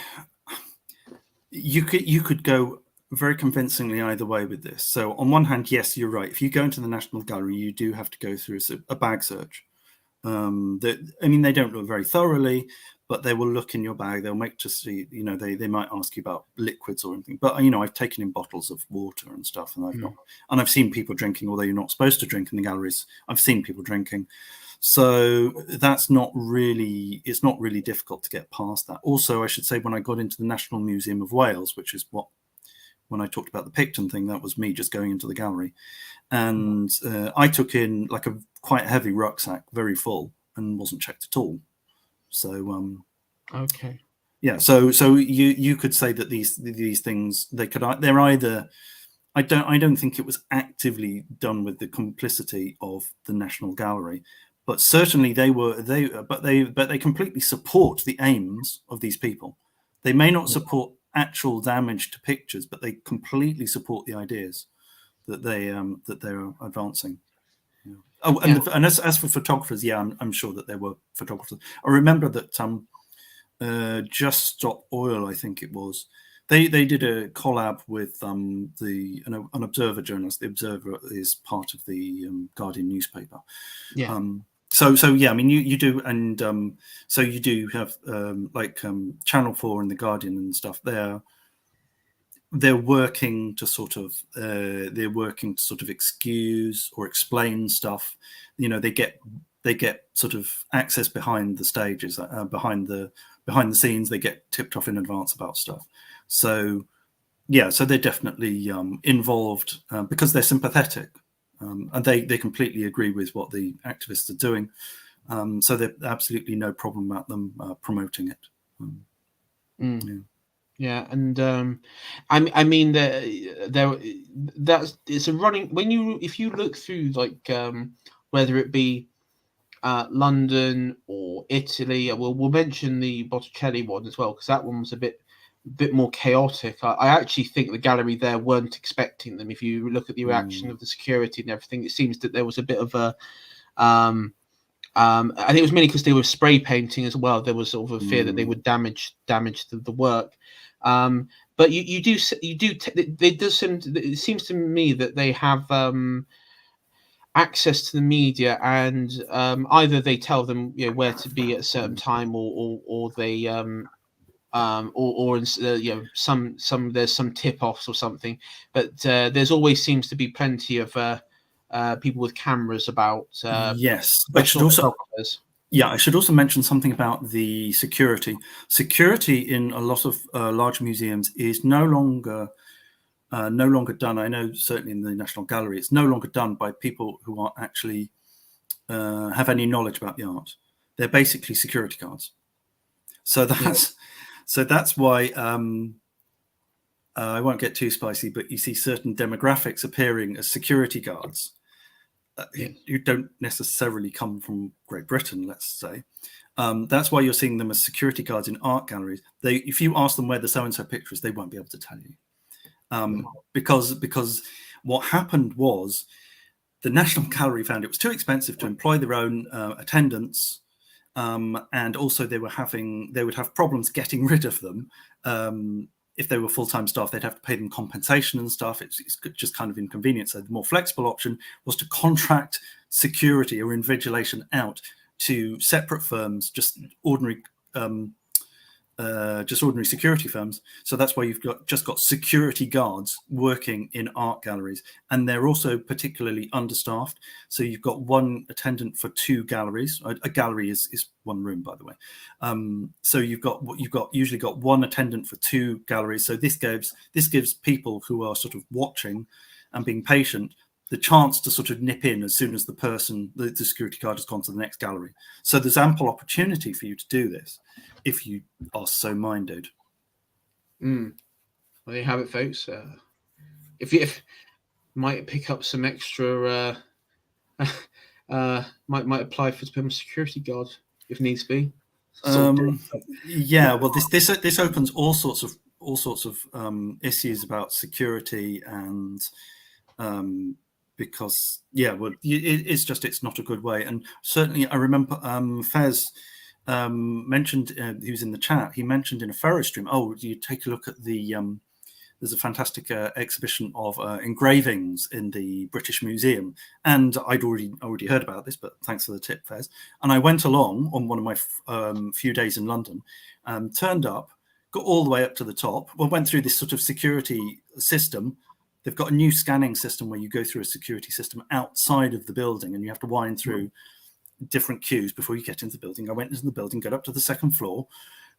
you could go very convincingly either way with this. So on one hand, yes, you're right. If you go into the National Gallery, you do have to go through a bag search. I mean, they don't look very thoroughly, but they will look in your bag. They'll make to see, you know, they might ask you about liquids or anything. But you know, I've taken in bottles of water and stuff, and I've seen people drinking, although you're not supposed to drink in the galleries. I've seen people drinking. So it's not really difficult to get past that. Also, I should say, when I got into the National Museum of Wales, which is when I talked about the Picton thing, that was me just going into the gallery. And I took in like a quite heavy rucksack, very full, and wasn't checked at all. So okay, yeah. So you could say that these things, they're either, I don't think it was actively done with the complicity of the National Gallery, but certainly they completely support the aims of these people. They may not support actual damage to pictures, but they completely support the ideas that they're advancing. Yeah. Oh, and as for photographers, yeah, I'm sure that there were photographers. I remember that Just Stop Oil, I think it was, they did a collab with an Observer journalist. The Observer is part of the Guardian newspaper. yeah. So yeah, I mean, you do, and so you do have like Channel 4 and the Guardian and stuff there. they're working to sort of excuse or explain stuff. They get sort of access behind the stages, behind the scenes. They get tipped off in advance about stuff. So so they're definitely involved because they're sympathetic, and they completely agree with what the activists are doing. So there's absolutely no problem about them promoting it. Yeah, and I mean that's it's a running if you look through like whether it be London or Italy. We'll mention the Botticelli one as well because that one was a bit more chaotic. I actually think the gallery there weren't expecting them. If you look at the reaction of the security and everything, it seems that there was a bit of a I think it was mainly because they were spray painting as well. There was sort of a fear that they would damage the work. But it seems to me that they have access to the media, and either they tell them where to be at a certain time, or they some there's some tip-offs or something. But there's always seems to be plenty of people with cameras about. Yes, I should also. Yeah, I should also mention something about the security. Security in a lot of large museums is no longer done. I know certainly in the National Gallery, it's no longer done by people who are actually have any knowledge about the art. They're basically security guards. So that's why I won't get too spicy, but you see certain demographics appearing as security guards. You don't necessarily come from Great Britain, let's say. That's why you're seeing them as security guards in art galleries. If you ask them where the so-and-so picture is, they won't be able to tell you. Because what happened was the National Gallery found it was too expensive to employ their own attendants, and also they would have problems getting rid of them. If they were full-time staff, they'd have to pay them compensation and stuff. It's just kind of inconvenient. So the more flexible option was to contract security or invigilation out to separate firms, just ordinary security firms. So that's why you've got security guards working in art galleries, and they're also particularly understaffed. So you've got one attendant for 2 galleries. A gallery is one room, by the way. So you've usually got one attendant for 2 galleries. So this gives people who are sort of watching and being patient the chance to sort of nip in as soon as the security guard has gone to the next gallery. So there's ample opportunity for you to do this if you are so minded. Well, there you have it, folks. If you might pick up some extra, might apply for to become a security guard if needs be. Yeah, well, this opens all sorts of issues about security and. Because it's not a good way. And certainly I remember Fez mentioned, he was in the chat, he mentioned in a Ferro stream, you take a look at there's a fantastic exhibition of engravings in the British Museum. And I'd already heard about this, but thanks for the tip, Fez. And I went along on one of my few days in London, turned up, got all the way up to the top, went through this sort of security system. They've got a new scanning system where you go through a security system outside of the building, and you have to wind through different queues before you get into the building. I went into the building, got up to the 2nd floor,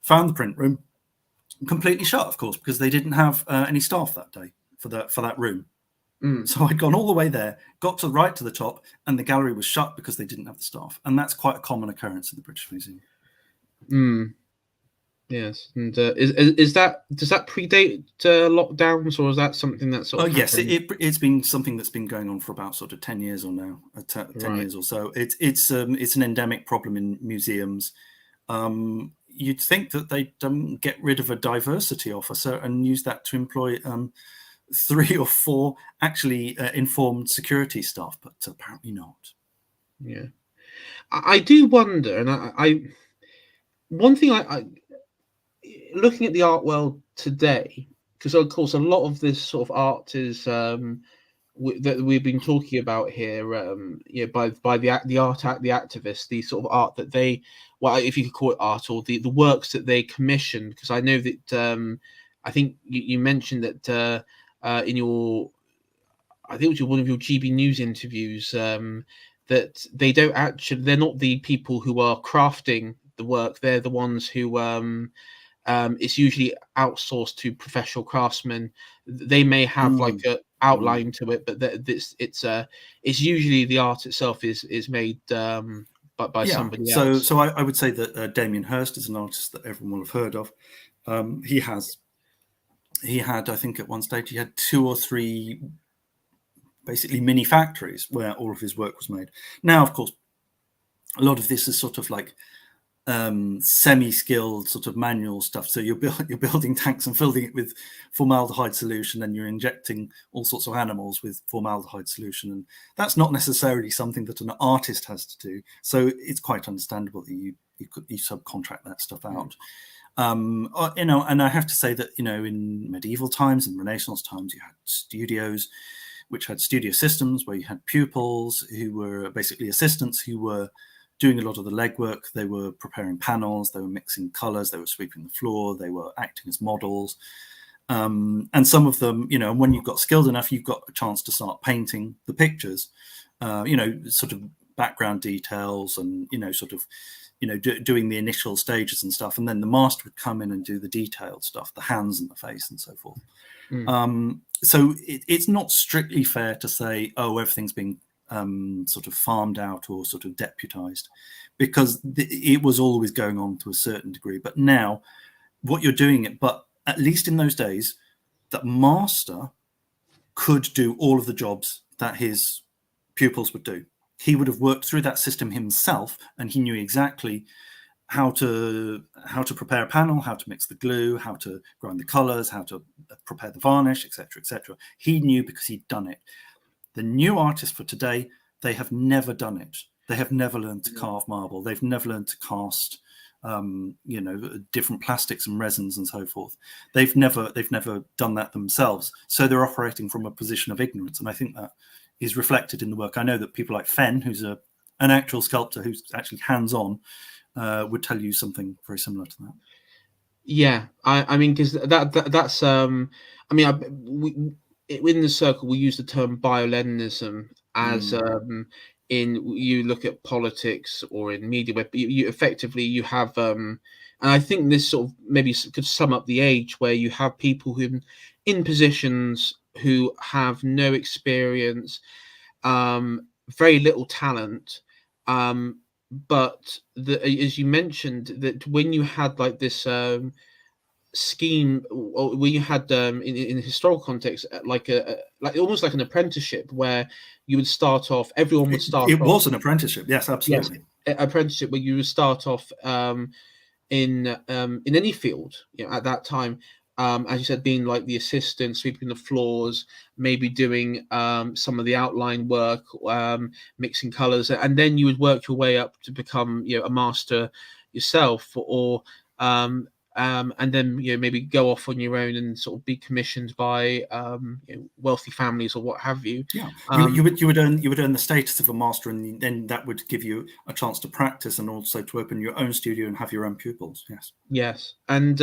found the print room, completely shut, of course, because they didn't have any staff that day for that room. So I'd gone all the way there, got to the top, and the gallery was shut because they didn't have the staff. And that's quite a common occurrence in the British Museum. Yes, and does that predate lockdowns, or is that something that's sort of yes, it's been something that's been going on for about sort of 10 years or now, 10 years or so. It's an endemic problem in museums. You'd think that they don't get rid of a diversity officer and use that to employ 3 or 4 actually informed security staff, but apparently not. Yeah, I do wonder, and I one thing I looking at the art world today, because of course a lot of this sort of art is that we've been talking about here, by the activists, the sort of art that they, if you could call it art, or the works that they commission. Because I know that I think you mentioned that in your, I think it was one of your GB News interviews, that they're not the people who are crafting the work. They're the ones who it's usually outsourced to professional craftsmen. They may have like a outline to it, but it's usually the art itself is made by somebody else. So I would say that Damien Hirst is an artist that everyone will have heard of. He had, I think at one stage, he had 2 or 3 basically mini factories where all of his work was made. Now, of course, a lot of this is sort of like semi-skilled sort of manual stuff. So you're building tanks and filling it with formaldehyde solution, and you're injecting all sorts of animals with formaldehyde solution, and that's not necessarily something that an artist has to do. So it's quite understandable that you subcontract that stuff out. And I have to say that, in medieval times and Renaissance times, you had studios which had studio systems where you had pupils who were basically assistants who were doing a lot of the legwork. They were preparing panels, they were mixing colors, they were sweeping the floor, they were acting as models. And some of them, when you got skilled enough, you got a chance to start painting the pictures, sort of background details and, doing the initial stages and stuff. And then the master would come in and do the detailed stuff, the hands and the face and so forth. So it's not strictly fair to say, oh, everything's being sort of farmed out or sort of deputized, because it was always going on to a certain degree. But now what you're doing but at least in those days, that master could do all of the jobs that his pupils would do. He would have worked through that system himself, and he knew exactly how to prepare a panel, how to mix the glue, how to grind the colors, how to prepare the varnish, etc., etc. He knew because he'd done it. The new artists for today, they have never done it. They have never learned to carve marble. They've never learned to cast, different plastics and resins and so forth. They've never done that themselves. So they're operating from a position of ignorance, and I think that is reflected in the work. I know that people like Fenn, who's an actual sculptor who's actually hands-on, would tell you something very similar to that. Yeah, I mean, because that's in the circle we use the term bio-Leninism as you look at politics or in media where you effectively you have and I think this sort of maybe could sum up the age where you have people who in positions who have no experience, very little talent, but as you mentioned, that when you had like this scheme, or when you had in historical context, like almost like an apprenticeship where you would start off, everyone would start. It was an apprenticeship, yes, absolutely. Yes, apprenticeship where you would start off in any field, at that time. As you said, being like the assistant, sweeping the floors, maybe doing some of the outline work, mixing colors, and then you would work your way up to become, a master yourself, or and then maybe go off on your own and sort of be commissioned by wealthy families or what have you. Yeah, you would earn the status of a master, and then that would give you a chance to practice and also to open your own studio and have your own pupils. Yes, and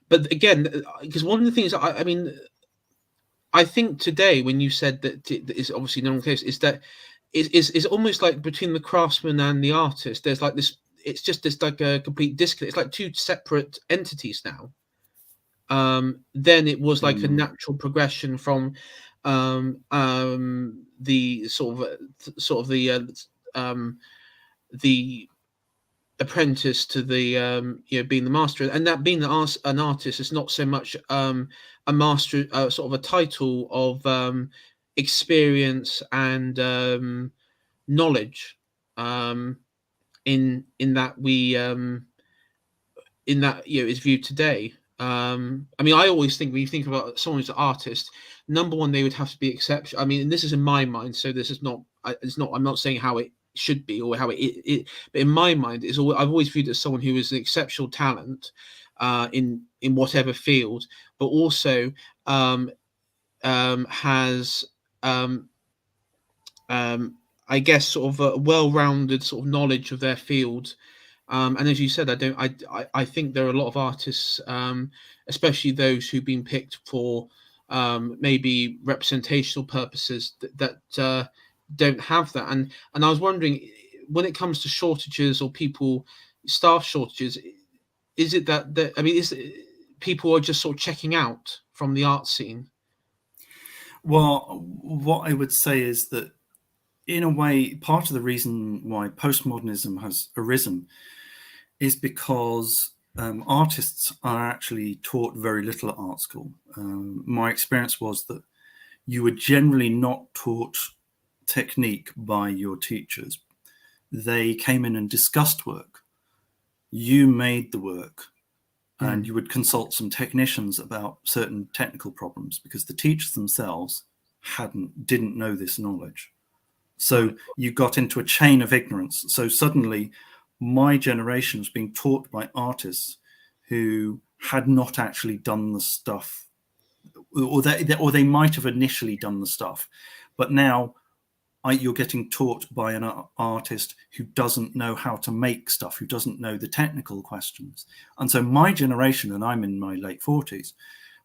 but again, because one of the things I think today when you said that is obviously not the case, is that it's almost like between the craftsman and the artist, there's like this. It's just this like a complete disconnect. It's like two separate entities now. Then it was like a natural progression from the sort of the apprentice to the being the master, and that being an artist is not so much a master, sort of a title of experience and knowledge. In that we in that is viewed today. I always think when you think about someone who's an artist, number one, they would have to be exceptional. And this is in my mind, so this is not. It's not. I'm not saying how it should be or how it but in my mind, I've always viewed it as someone who is an exceptional talent in whatever field, but also has I guess sort of a well-rounded sort of knowledge of their field, And as you said, I think there are a lot of artists, especially those who've been picked for maybe representational purposes that don't have that. And I was wondering, when it comes to shortages or staff shortages, is it that I mean, is people are just sort of checking out from the art scene? Well, what I would say is that, in a way, part of the reason why postmodernism has arisen is because artists are actually taught very little at art school. My experience was that you were generally not taught technique by your teachers. They came in and discussed work. You made the work, and you would consult some technicians about certain technical problems, because the teachers themselves didn't know this knowledge. So you got into a chain of ignorance. So suddenly my generation was being taught by artists who had not actually done the stuff, or they might have initially done the stuff, but now you're getting taught by an artist who doesn't know how to make stuff, who doesn't know the technical questions. And so my generation, and I'm in my late 40s,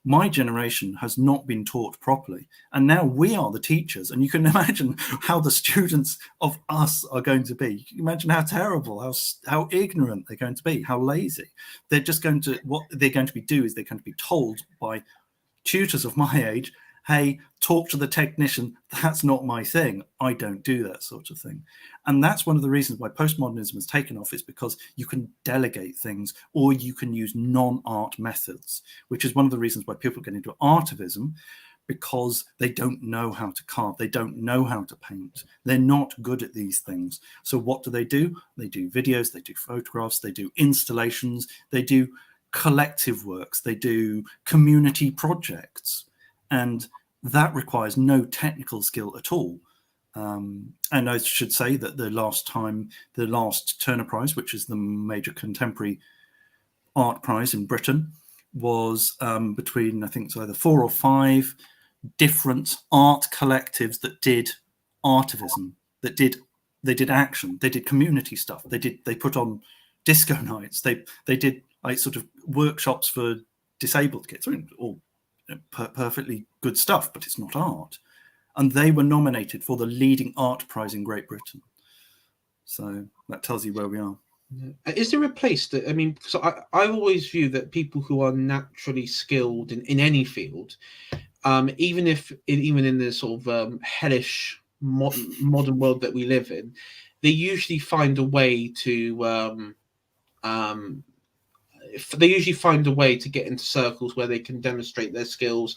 my generation has not been taught properly. And now we are the teachers. And you can imagine how the students of us are going to be. You can imagine how terrible, how ignorant they're going to be, how lazy. They're just going to, what they're going to be is they're going to be told by tutors of my age, hey, talk to the technician. That's not my thing. I don't do that sort of thing. And that's one of the reasons why postmodernism has taken off, is because you can delegate things, or you can use non-art methods, which is one of the reasons why people get into Artivism, because they don't know how to carve. They don't know how to paint. They're not good at these things. So what do? They do videos, they do photographs, they do installations, they do collective works, they do community projects. And that requires no technical skill at all. And I should say that the last Turner Prize, which is the major contemporary art prize in Britain, was between, I think it's either 4 or 5 different art collectives that did artivism, they did action, they did community stuff, they put on disco nights, they did like sort of workshops for disabled kids, all perfectly good stuff, but it's not art. And they were nominated for the leading art prize in Great Britain. So that tells you where we are. Is there a place that, I mean, so I always view that people who are naturally skilled in any field, even in the sort of hellish modern world that we live in, they usually find a way to get into circles where they can demonstrate their skills.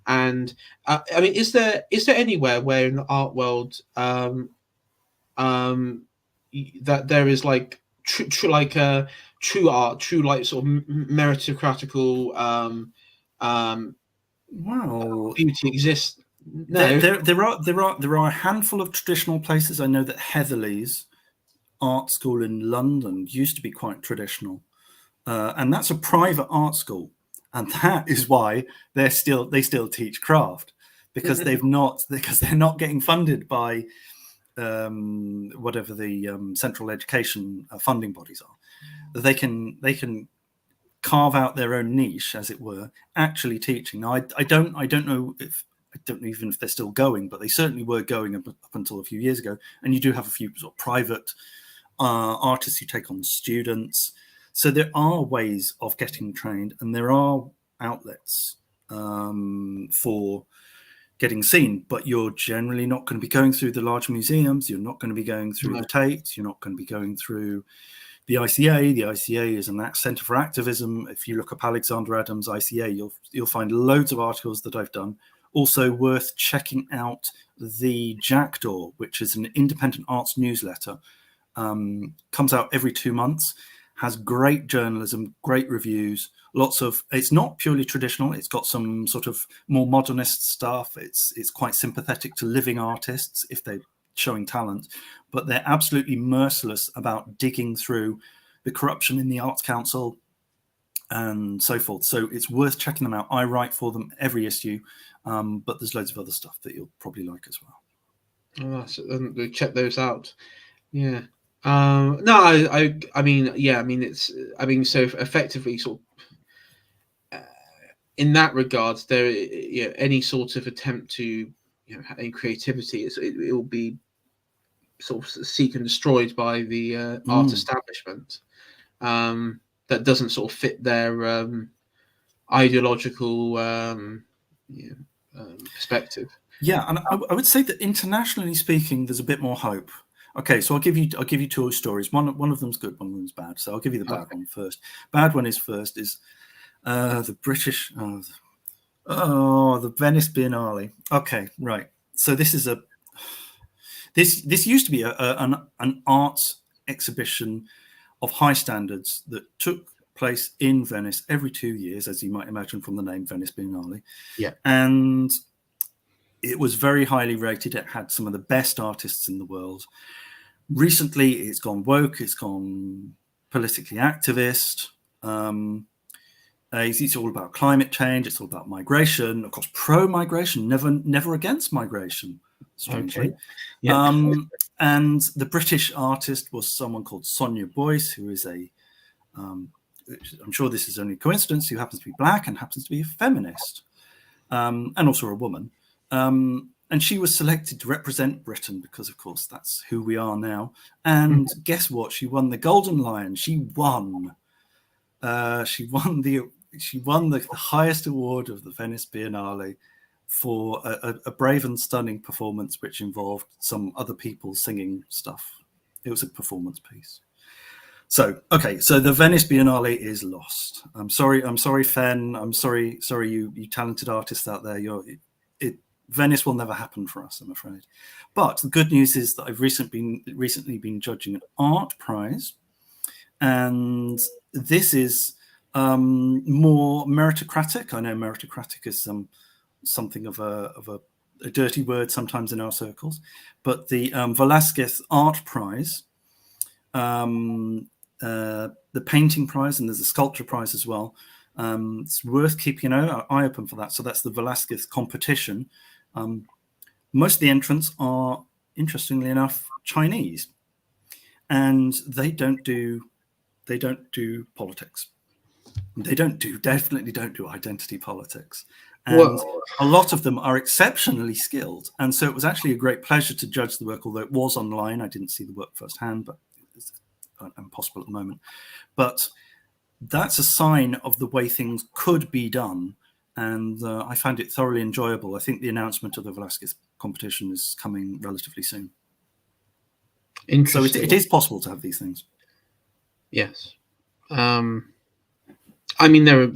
And I mean, is there anywhere where in the art world that there is like true art, true like sort of meritocratical Wow, beauty exists? No. There are a handful of traditional places. I know that Heatherley's art school in London used to be quite traditional, and that's a private art school, and that is why they still teach craft, because they're not getting funded by whatever the central education funding bodies are. They can carve out their own niche, as it were, actually teaching. Now, I don't know even if they're still going, but they certainly were going up until a few years ago. And you do have a few sort of private artists who take on students. So there are ways of getting trained, and there are outlets for getting seen, but you're generally not going to be going through the large museums. You're not going to be going through the Tate. You're not going to be going through the ICA. The ICA is an Centre for Activism. If you look up Alexander Adams ICA, you'll find loads of articles that I've done. Also worth checking out the Jackdaw, which is an independent arts newsletter. Comes out every 2 months, has great journalism, great reviews, it's not purely traditional. It's got some sort of more modernist stuff. It's quite sympathetic to living artists if they're showing talent, but they're absolutely merciless about digging through the corruption in the Arts Council and so forth. So it's worth checking them out. I write for them every issue, but there's loads of other stuff that you'll probably like as well. Oh, check those out. Yeah. No, I mean, yeah, I mean, so effectively, sort of, in that regards, there, any sort of attempt to, in creativity, it will be sort of seek and destroyed by the art establishment. That doesn't sort of fit their ideological perspective. Yeah, and I would say that internationally speaking, there's a bit more hope. Okay, so I'll give you two stories. One of them's good, one of them's bad. So I'll give you the bad one first. Bad one is the British. The Venice Biennale. Okay, right. So this used to be an art exhibition of high standards that took place in Venice every 2 years, as you might imagine from the name Venice Biennale. Yeah. And it was very highly rated. It had some of the best artists in the world. Recently, it's gone woke. It's gone politically activist. It's all about climate change. It's all about migration. Of course, pro-migration, never against migration, strangely. Okay. Yeah. And the British artist was someone called Sonia Boyce, who is I'm sure this is only a coincidence, who happens to be black and happens to be a feminist, and also a woman. And she was selected to represent Britain because, of course, that's who we are now. And guess what? She won the Golden Lion. She won the highest award of the Venice Biennale for a brave and stunning performance, which involved some other people singing stuff. It was a performance piece. So, okay, so the Venice Biennale is lost. I'm sorry, Fen. I'm sorry, you talented artists out there. Venice will never happen for us, I'm afraid. But the good news is that I've recently been judging an art prize, and this is more meritocratic. I know meritocratic is something of a dirty word sometimes in our circles, but the Velázquez Art Prize, the painting prize, and there's a sculpture prize as well. It's worth keeping an eye open for that. So that's the Velázquez competition. Most of the entrants are, interestingly enough, Chinese, and they don't do politics. They definitely don't do identity politics. And a lot of them are exceptionally skilled. And so it was actually a great pleasure to judge the work, although it was online. I didn't see the work firsthand, but it's impossible at the moment. But that's a sign of the way things could be done. And I found it thoroughly enjoyable. I think the announcement of the Velázquez competition is coming relatively soon. So it is possible to have these things. Yes. I mean, there are,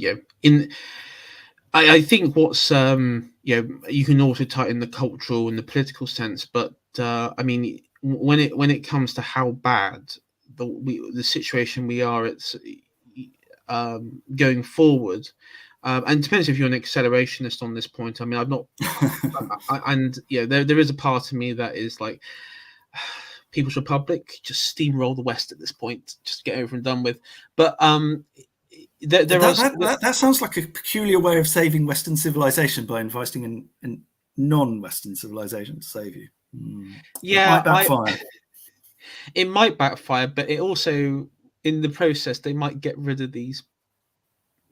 I think what's, you can also tie in the cultural and the political sense, but I mean, when it comes to how bad the situation we are, it's going forward. And it depends if you're an accelerationist on this point. I mean, I'm not, there is a part of me that is like, People's Republic, just steamroll the West at this point, just get over and done with. But that sounds like a peculiar way of saving Western civilization by investing in non-Western civilization to save you. Yeah, it might backfire. It might backfire, but it also, in the process, they might get rid of these.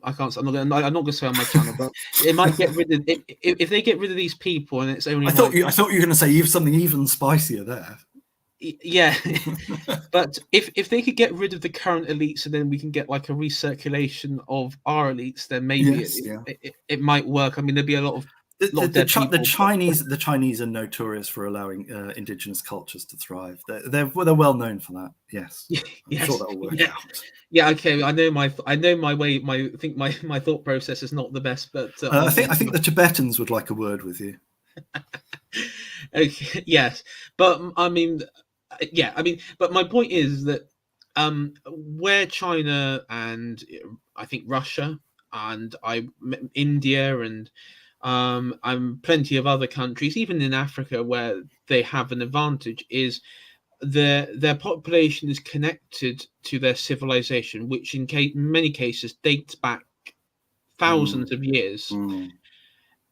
I'm not going to say on my channel, but it might get rid of if they get rid of these people, and it's only. I thought you were going to say something even spicier there. Yeah, but if they could get rid of the current elites, and then we can get like a recirculation of our elites, then maybe it might work. I mean, there'd be a lot of the Chinese are notorious for allowing indigenous cultures to thrive. They're well known for that. Yes, I'm sure that'll work out. Yeah, okay. I know my way. I think my thought process is not the best, but I think the Tibetans would like a word with you. Okay, yes, but I mean, but my point is that where China and I think Russia and India and plenty of other countries, even in Africa, where they have an advantage, is their population is connected to their civilization, which in many cases dates back thousands of years,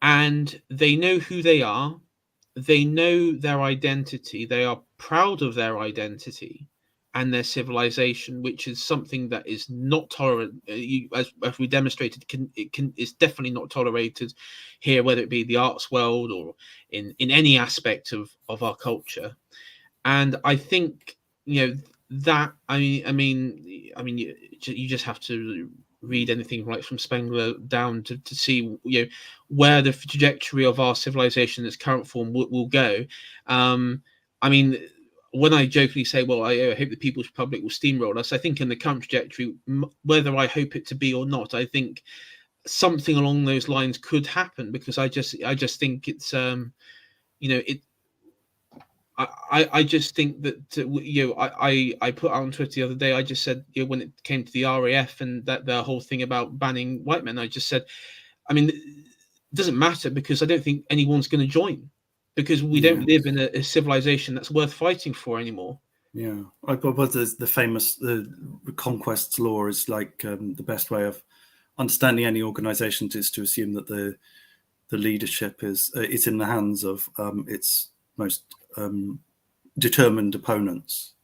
and they know who they are. They know their identity. They are proud of their identity. and their civilization, which is something that is not tolerant. As we demonstrated, it's definitely not tolerated here, whether it be the arts world or in any aspect of our culture. And I think, that I mean, you just have to read anything right from Spengler down to see where the trajectory of our civilization in its current form will go. I mean, when I jokingly say, well, I hope the People's Republic will steamroll us, I think in the current trajectory, whether I hope it to be or not, I think something along those lines could happen, because I just think it's it. I just think that I put out on Twitter the other day. I just said, when it came to the RAF and that the whole thing about banning white men, I just said, I mean, it doesn't matter, because I don't think anyone's going to join, because we don't live in a civilization that's worth fighting for anymore. Yeah, I suppose the famous the conquests law is like the best way of understanding any organization is to assume that the leadership is in the hands of its most determined opponents.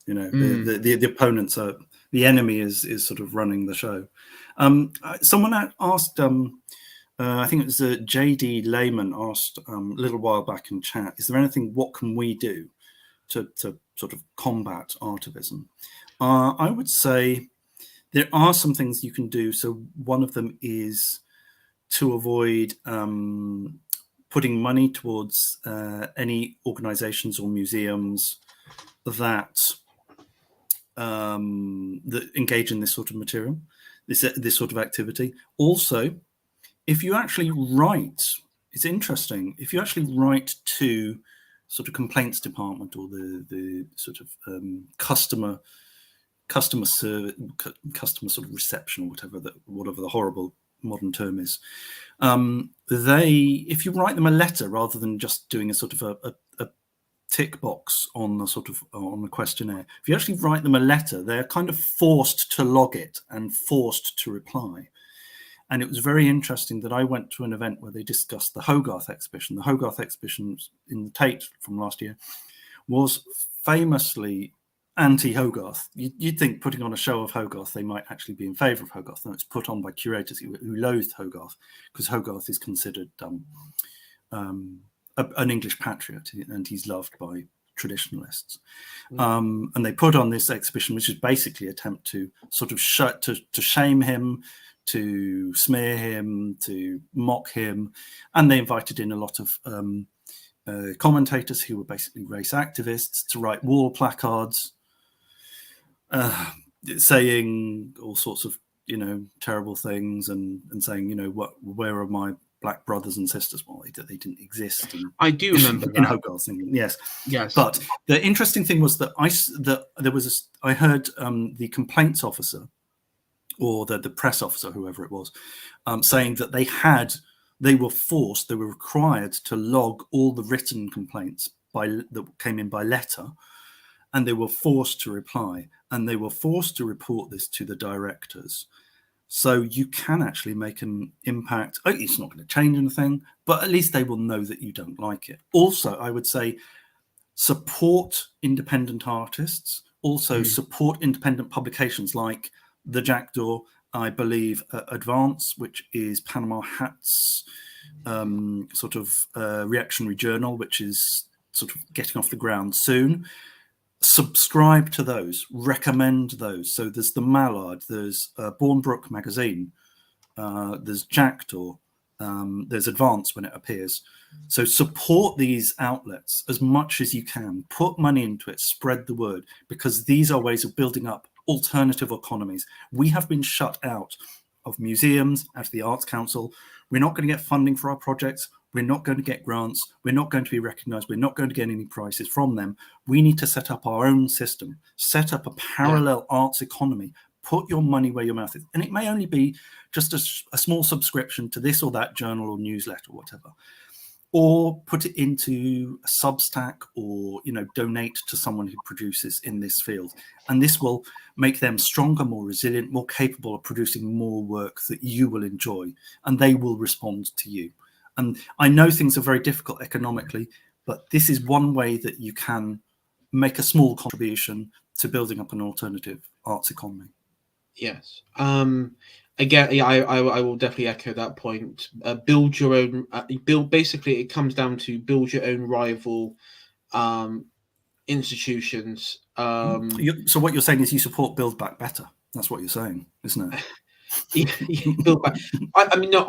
The opponents are the enemy is sort of running the show. Someone asked, I think it was JD Lehman asked a little while back in chat, is there anything, what can we do to sort of combat artivism? I would say there are some things you can do. So one of them is to avoid putting money towards any organizations or museums that engage in this sort of material, this sort of activity. Also, if you actually write, it's interesting, if you actually write to sort of complaints department or the sort of customer service, customer sort of reception, or whatever the horrible modern term is, if you write them a letter rather than just doing a sort of a tick box on the questionnaire, if you actually write them a letter, they're kind of forced to log it and forced to reply. And it was very interesting that I went to an event where they discussed the Hogarth exhibition. The Hogarth exhibition in the Tate from last year was famously anti-Hogarth. You'd think putting on a show of Hogarth, they might actually be in favour of Hogarth. No, it's put on by curators who loathed Hogarth, because Hogarth is considered an English patriot, and he's loved by traditionalists. And they put on this exhibition, which is basically an attempt to sort of to shame him, to smear him, to mock him. And they invited in a lot of commentators who were basically race activists to write wall placards saying all sorts of terrible things, and saying where are my black brothers and sisters? Well, they didn't exist. I do remember in Hogarth's England. Yes. But the interesting thing was that I heard the complaints officer, or the press officer, whoever it was, saying that they were required to log all the written complaints that came in by letter, and they were forced to reply, and they were forced to report this to the directors. So you can actually make an impact. It's not going to change anything, but at least they will know that you don't like it. Also, I would say support independent artists. Also support independent publications like the Jackdaw, I believe, Advance, which is Panama Hat's sort of reactionary journal, which is sort of getting off the ground soon. Subscribe to those, recommend those. So there's the Mallard, there's Bournebrook magazine, there's Jackdaw, there's Advance when it appears. So support these outlets as much as you can. Put money into it, spread the word, because these are ways of building up alternative economies. We have been shut out of museums, out of the Arts Council. We're not going to get funding for our projects. We're not going to get grants. We're not going to be recognised. We're not going to get any prizes from them. We need to set up our own system, set up a parallel arts economy, put your money where your mouth is. And it may only be just a small subscription to this or that journal or newsletter or whatever, or put it into a Substack, or donate to someone who produces in this field. And this will make them stronger, more resilient, more capable of producing more work that you will enjoy, and they will respond to you. And I know things are very difficult economically, but this is one way that you can make a small contribution to building up an alternative arts economy. Yes. Again, yeah, I will definitely echo that point. Build your own. Build. Basically, it comes down to build your own rival institutions. So what you're saying is you support Build Back Better. That's what you're saying, isn't it? Yeah, build back. I mean, no,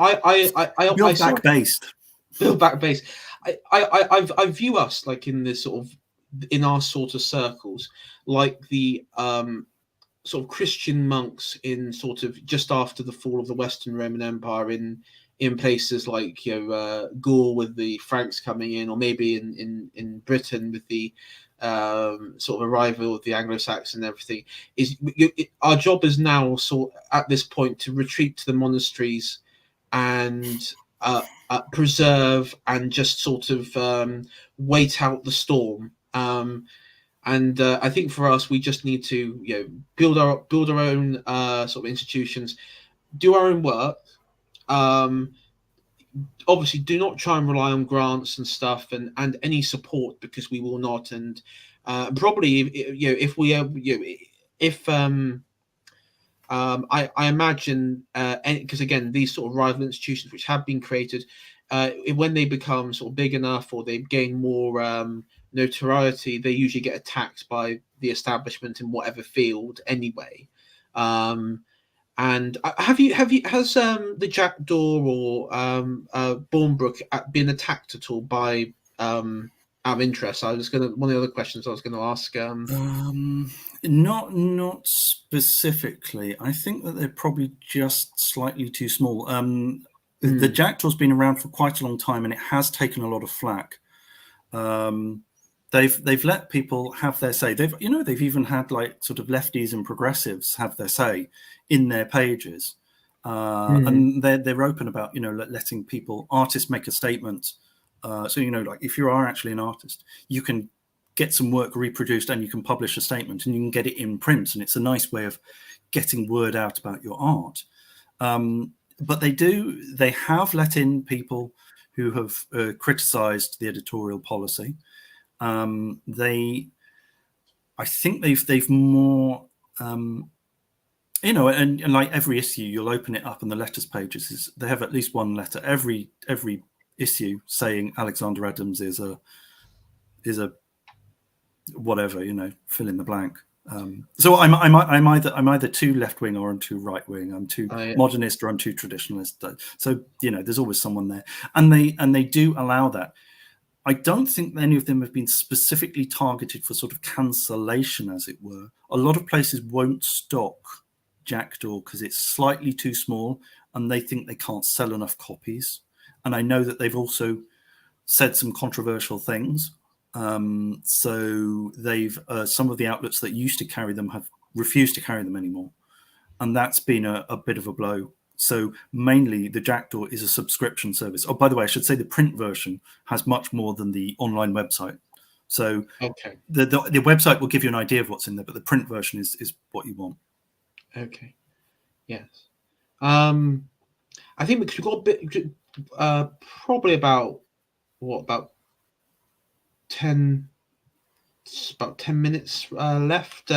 Build Back Based. Build back base. I view us like in this sort of in our sort of circles, like the sort of Christian monks in sort of just after the fall of the Western Roman Empire in places like Gaul with the Franks coming in, or maybe in Britain with the sort of arrival of the Anglo-Saxon and everything. Our job is now at this point to retreat to the monasteries and preserve and just sort of wait out the storm. And I think for us, we just need to build our own sort of institutions, do our own work. Obviously, do not try and rely on grants and stuff and any support, because we will not. And probably if we if I imagine, because again, these sort of rival institutions which have been created, when they become sort of big enough or they gain more notoriety, they usually get attacked by the establishment in whatever field anyway. And has the Jackdaw or Bournebrook been attacked at all by out of interest? One of the other questions I was going to ask. Not specifically. I think that they're probably just slightly too small. The Jackdaw's been around for quite a long time, and it has taken a lot of flack. They've let people have their say. They've even had like sort of lefties and progressives have their say in their pages, and they're open about letting artists make a statement. So like if you are actually an artist, you can get some work reproduced and you can publish a statement and you can get it in print, and it's a nice way of getting word out about your art. But they have let in people who have criticized the editorial policy. I think they've more and like every issue, you'll open it up and the letters pages they have at least one letter every issue saying Alexander Adams is a whatever, fill in the blank. So I'm either too left wing or I'm too right wing. I'm too modernist or I'm too traditionalist. So there's always someone there, and they do allow that. I don't think any of them have been specifically targeted for sort of cancellation, as it were. A lot of places won't stock Jackdaw because it's slightly too small, and they think they can't sell enough copies. And I know that they've also said some controversial things. So they've some of the outlets that used to carry them have refused to carry them anymore, and that's been a bit of a blow. So mainly the Jackdaw is a subscription service. Oh, by the way, I should say the print version has much more than the online website. So okay, the website will give you an idea of what's in there, but the print version is what you want. Okay, yes. I think because we've got a bit, probably about 10 minutes left.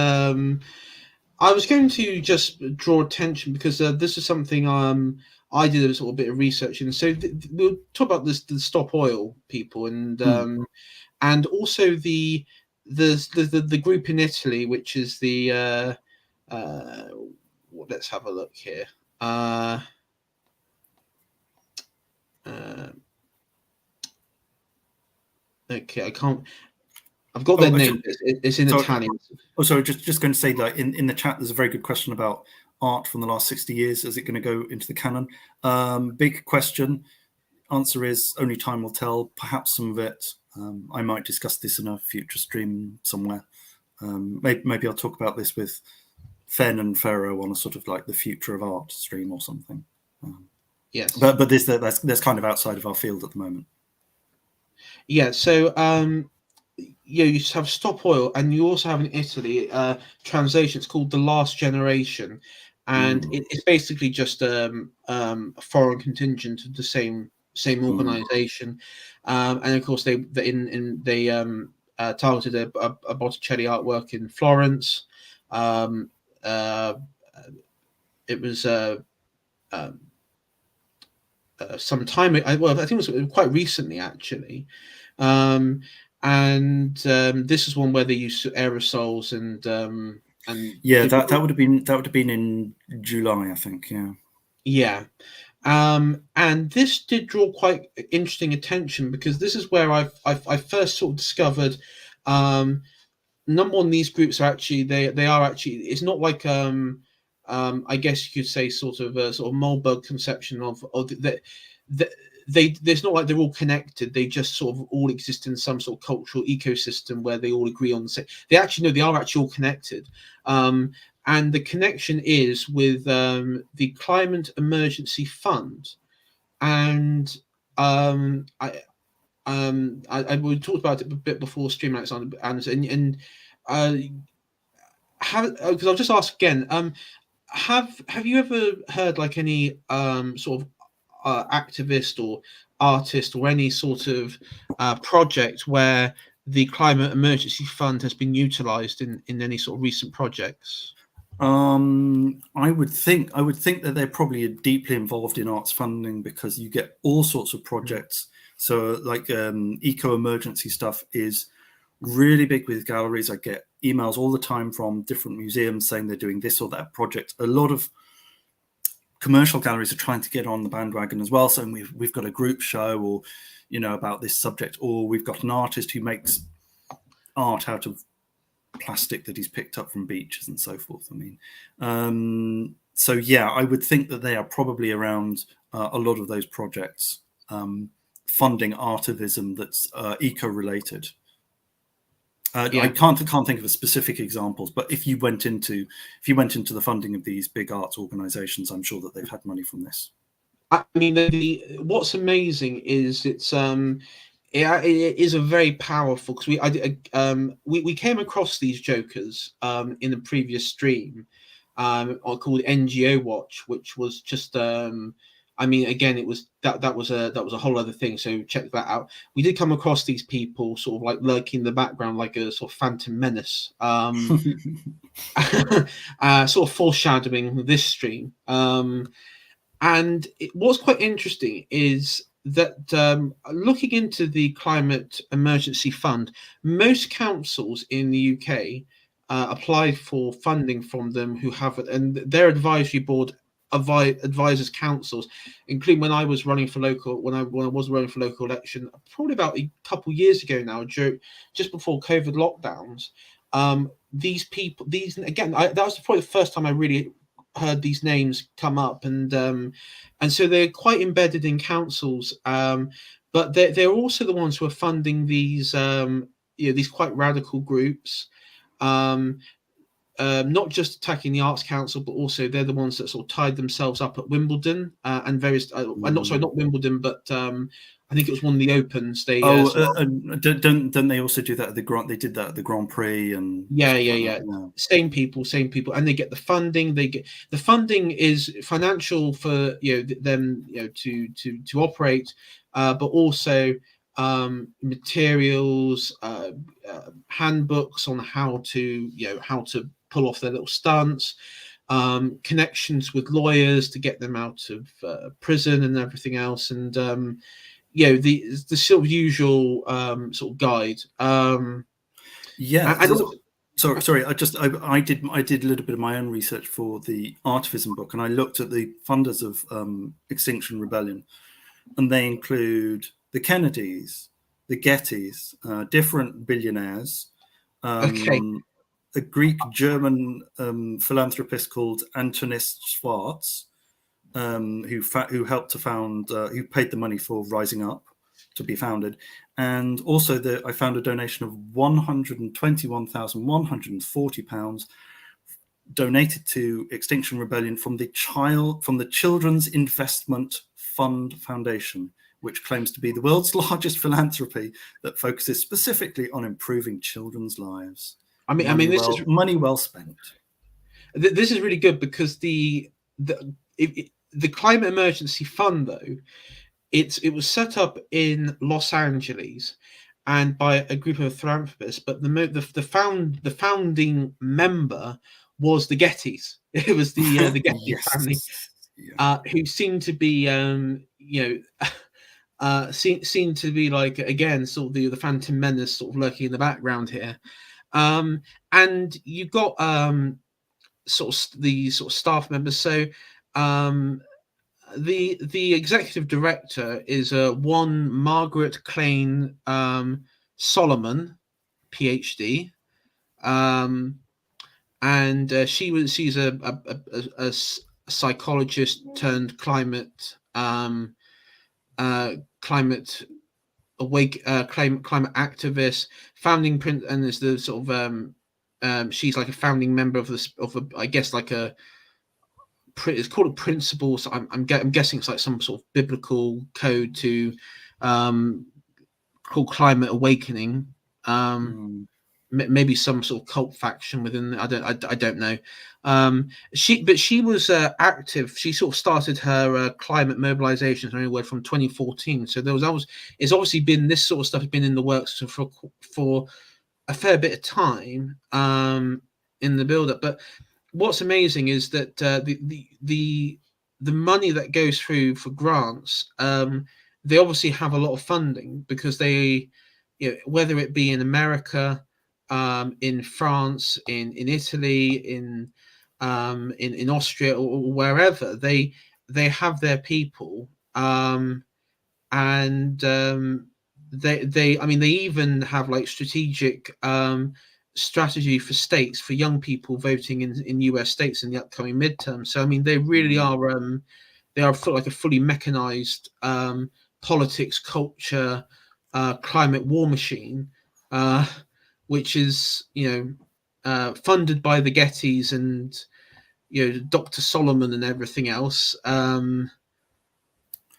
I was going to just draw attention because this is something I did a little bit of research in. So we'll talk about this, the Stop Oil people, and also the group in Italy, which is the let's have a look here. Okay, I can't. I've got their name. It's in Italian. Oh, sorry. Just going to say that in the chat, there's a very good question about art from the last 60 years. Is it going to go into the canon? Big question. Answer is only time will tell. Perhaps some of it. I might discuss this in a future stream somewhere. Maybe I'll talk about this with Fen and Ferro on a sort of like the future of art stream or something. Yes. But that's kind of outside of our field at the moment. Yeah. So you have Stop Oil, and you also have in Italy translation. It's called The Last Generation, and it's basically just a foreign contingent of the same organization, and of course they targeted a Botticelli artwork in Florence. It was some time. Well, I think it was quite recently, actually. This is one where they used aerosols and yeah, that would have been in July, I think. Yeah. And this did draw quite interesting attention, because this is where I first sort of discovered, number one, these groups are actually they are actually, it's not like I guess you could say sort of a sort of Moldbug conception of that there's not like they're all connected. They just sort of all exist in some sort of cultural ecosystem where they all agree on the same. They actually, no, they are actually all connected. And the connection is with the Climate Emergency Fund. And we talked about it a bit before stream, Alexander, and because I'll just ask again, have you ever heard like any sort of activist or artist or any sort of project where the Climate Emergency Fund has been utilised in any sort of recent projects? I would think that they're probably deeply involved in arts funding, because you get all sorts of projects. So like eco-emergency stuff is really big with galleries. I get emails all the time from different museums saying they're doing this or that project. A lot of commercial galleries are trying to get on the bandwagon as well, saying we've got a group show, or about this subject, or we've got an artist who makes art out of plastic that he's picked up from beaches and so forth. I mean, so yeah, I would think that they are probably around a lot of those projects, funding artivism that's eco-related. I can't think of a specific examples, but if you went into the funding of these big arts organizations, I'm sure that they've had money from this. I mean, what's amazing is it is a very powerful, because we came across these jokers in a previous stream called NGO Watch, which was just I mean, again, it was that was a whole other thing. So check that out. We did come across these people sort of like lurking in the background, like a sort of phantom menace, sort of foreshadowing this stream. And what's quite interesting is that looking into the Climate Emergency Fund, most councils in the UK applied for funding from them who have it, and their advisory board advisors councils, including when I was running for local, when I was running for local election, probably about a couple of years ago now, just before COVID lockdowns. These people, again, that was probably the first time I really heard these names come up, and so they're quite embedded in councils, but they're also the ones who are funding these these quite radical groups, not just attacking the Arts Council, but also they're the ones that sort of tied themselves up at Wimbledon and various not Wimbledon, but I think it was one of the Opens. They don't they also do that at the Grand? They did that at the Grand Prix, and yeah. Same people, and they get the funding. The funding is financial for them to operate, but also materials, handbooks on how to pull off their little stunts, connections with lawyers to get them out of prison and everything else, and the sort of usual sort of guide. Sorry. I did a little bit of my own research for the Artivism book, and I looked at the funders of Extinction Rebellion, and they include the Kennedys, the Gettys, different billionaires. A Greek-German philanthropist called Antonis Schwarz, who helped to found, who paid the money for Rising Up to be founded, and also I found a donation of £121,140 donated to Extinction Rebellion from the Children's Investment Fund Foundation, which claims to be the world's largest philanthropy that focuses specifically on improving children's lives. Money well spent. This is really good, because the Climate Emergency Fund, though, it was set up in Los Angeles, and by a group of philanthropists. But the founding member was the Gettys. It was the Getty family, Yes. Yeah. who seemed to be seem to be like, again, sort of the Phantom Menace sort of lurking in the background here. And you got sort of the sort of staff members. So the executive director is one Margaret Klein Solomon, PhD, and she's a psychologist turned climate climate climate activist, founding print, and is the sort of she's like a founding member of this of a, I guess like a, it's called a principle. So I'm guessing it's like some sort of biblical code to called Climate Awakening. Maybe some sort of cult faction within. I don't know. She was active. She sort of started her climate mobilizations anywhere from 2014. So it's obviously been, this sort of stuff has been in the works for a fair bit of time in the build up. But what's amazing is that the money that goes through for grants, they obviously have a lot of funding because they, whether it be in America, in France, in Italy, in Austria, or wherever, they have their people, and they I mean, they even have like strategic strategy for states, for young people voting in US states in the upcoming midterm. So I mean, they really are like a fully mechanized politics, culture, climate war machine, which is funded by the Gettys and Dr. Solomon and everything else.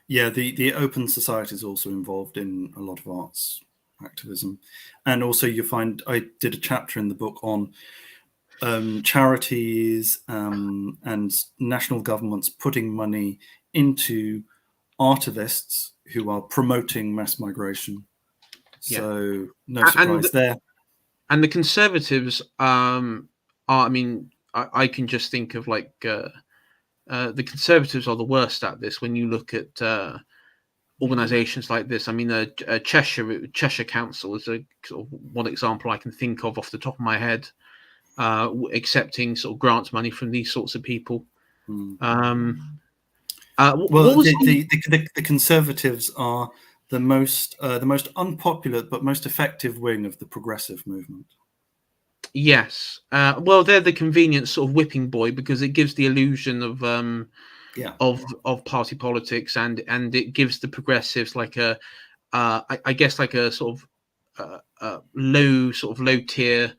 Yeah, the Open Society is also involved in a lot of arts activism, and also you find, I did a chapter in the book on charities and national governments putting money into artivists who are promoting mass migration. So no surprise there. And the Conservatives are, I mean, I can just think of like the Conservatives are the worst at this. When you look at organisations like this, I mean, Cheshire Council is a sort of one example I can think of off the top of my head, accepting sort of grant money from these sorts of people. Well, the Conservatives are the most unpopular but most effective wing of the progressive movement. Yes, well, they're the convenient sort of whipping boy, because it gives the illusion of party politics, and it gives the progressives like a I guess like a sort of low tier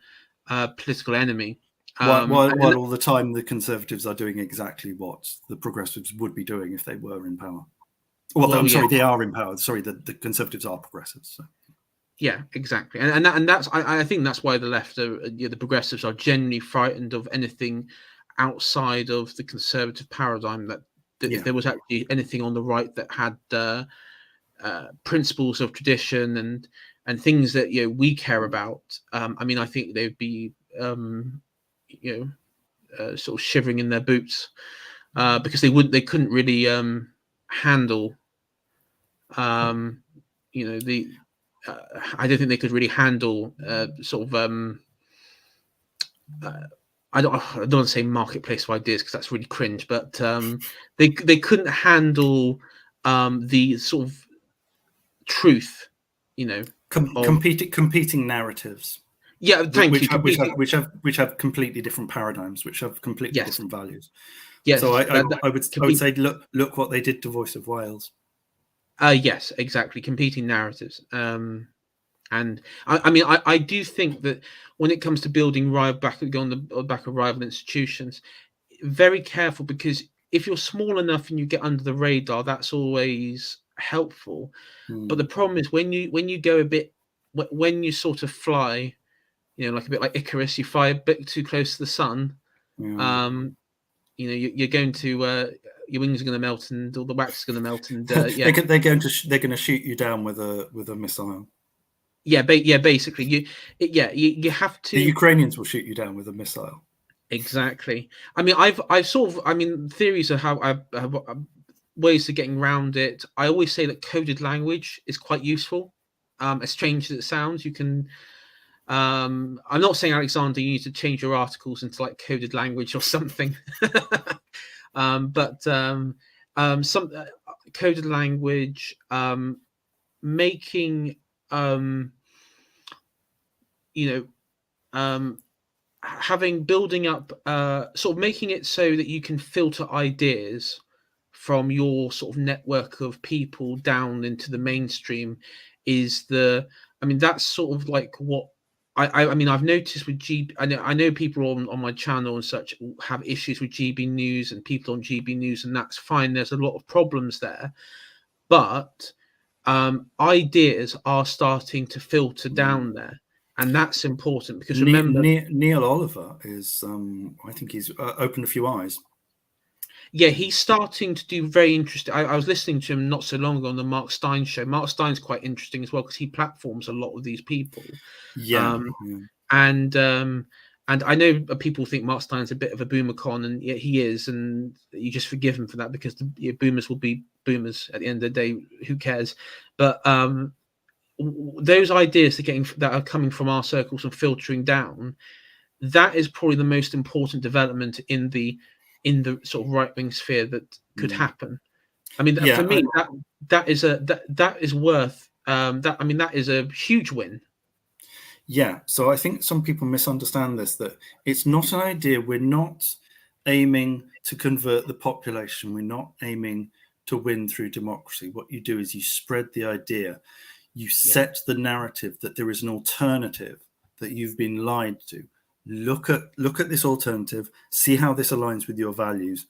political enemy. While all the time the Conservatives are doing exactly what the progressives would be doing if they were in power. Well, I'm sorry, they are in power. Sorry, the Conservatives are progressives. So. Yeah, exactly, and that's I think that's why the left, the progressives, are genuinely frightened of anything outside of the conservative paradigm. That if there was actually anything on the right that had principles of tradition and things that we care about, I mean, I think they'd be sort of shivering in their boots, because they couldn't really handle the. I don't think they could really handle sort of I don't want to say marketplace of ideas, because that's really cringe, but they couldn't handle the sort of truth, competing narratives. Yeah, which have completely different paradigms, which have completely different values. Yes, so I would say look what they did to Voice of Wales. Yes, exactly, competing narratives. And I mean, I do think that when it comes to building back on the back of rival institutions, very careful, because if you're small enough and you get under the radar, that's always helpful. But the problem is when you go a bit, when you sort of fly, like a bit like Icarus, you fly a bit too close to the sun. You're going to your wings are going to melt and all the wax is going to melt, and they're going to shoot you down with a missile. basically, you have to. The Ukrainians will shoot you down with a missile. Exactly. I mean, I've sort of, I mean, theories of how I have ways of getting around it. I always say that coded language is quite useful. As strange as it sounds, you can. I'm not saying, Alexander, you need to change your articles into like coded language or something. But some coded language, making building up, sort of making it so that you can filter ideas from your sort of network of people down into the mainstream that's sort of like what I mean, I've noticed with GB. I know people on my channel and such have issues with GB News and people on GB News, and that's fine. There's a lot of problems there, but ideas are starting to filter down there, and that's important because remember, Neil Oliver is, I think he's opened a few eyes. Yeah, he's starting to do very interesting. I was listening to him not so long ago on the Mark Stein show. Mark Stein's quite interesting as well because he platforms a lot of these people. And I know people think Mark Stein's a bit of a boomercon, and yet he is, and you just forgive him for that because the boomers will be boomers at the end of the day. Who cares? But those ideas that are coming from our circles and filtering down, that is probably the most important development in the sort of right-wing sphere that could happen. I mean, for me, that is worth that. I mean, that is a huge win. Yeah, so I think some people misunderstand this, that it's not an idea. We're not aiming to convert the population. We're not aiming to win through democracy. What you do is you spread the idea. You set the narrative that there is an alternative, that you've been lied to. Look at this alternative, see how this aligns with your values.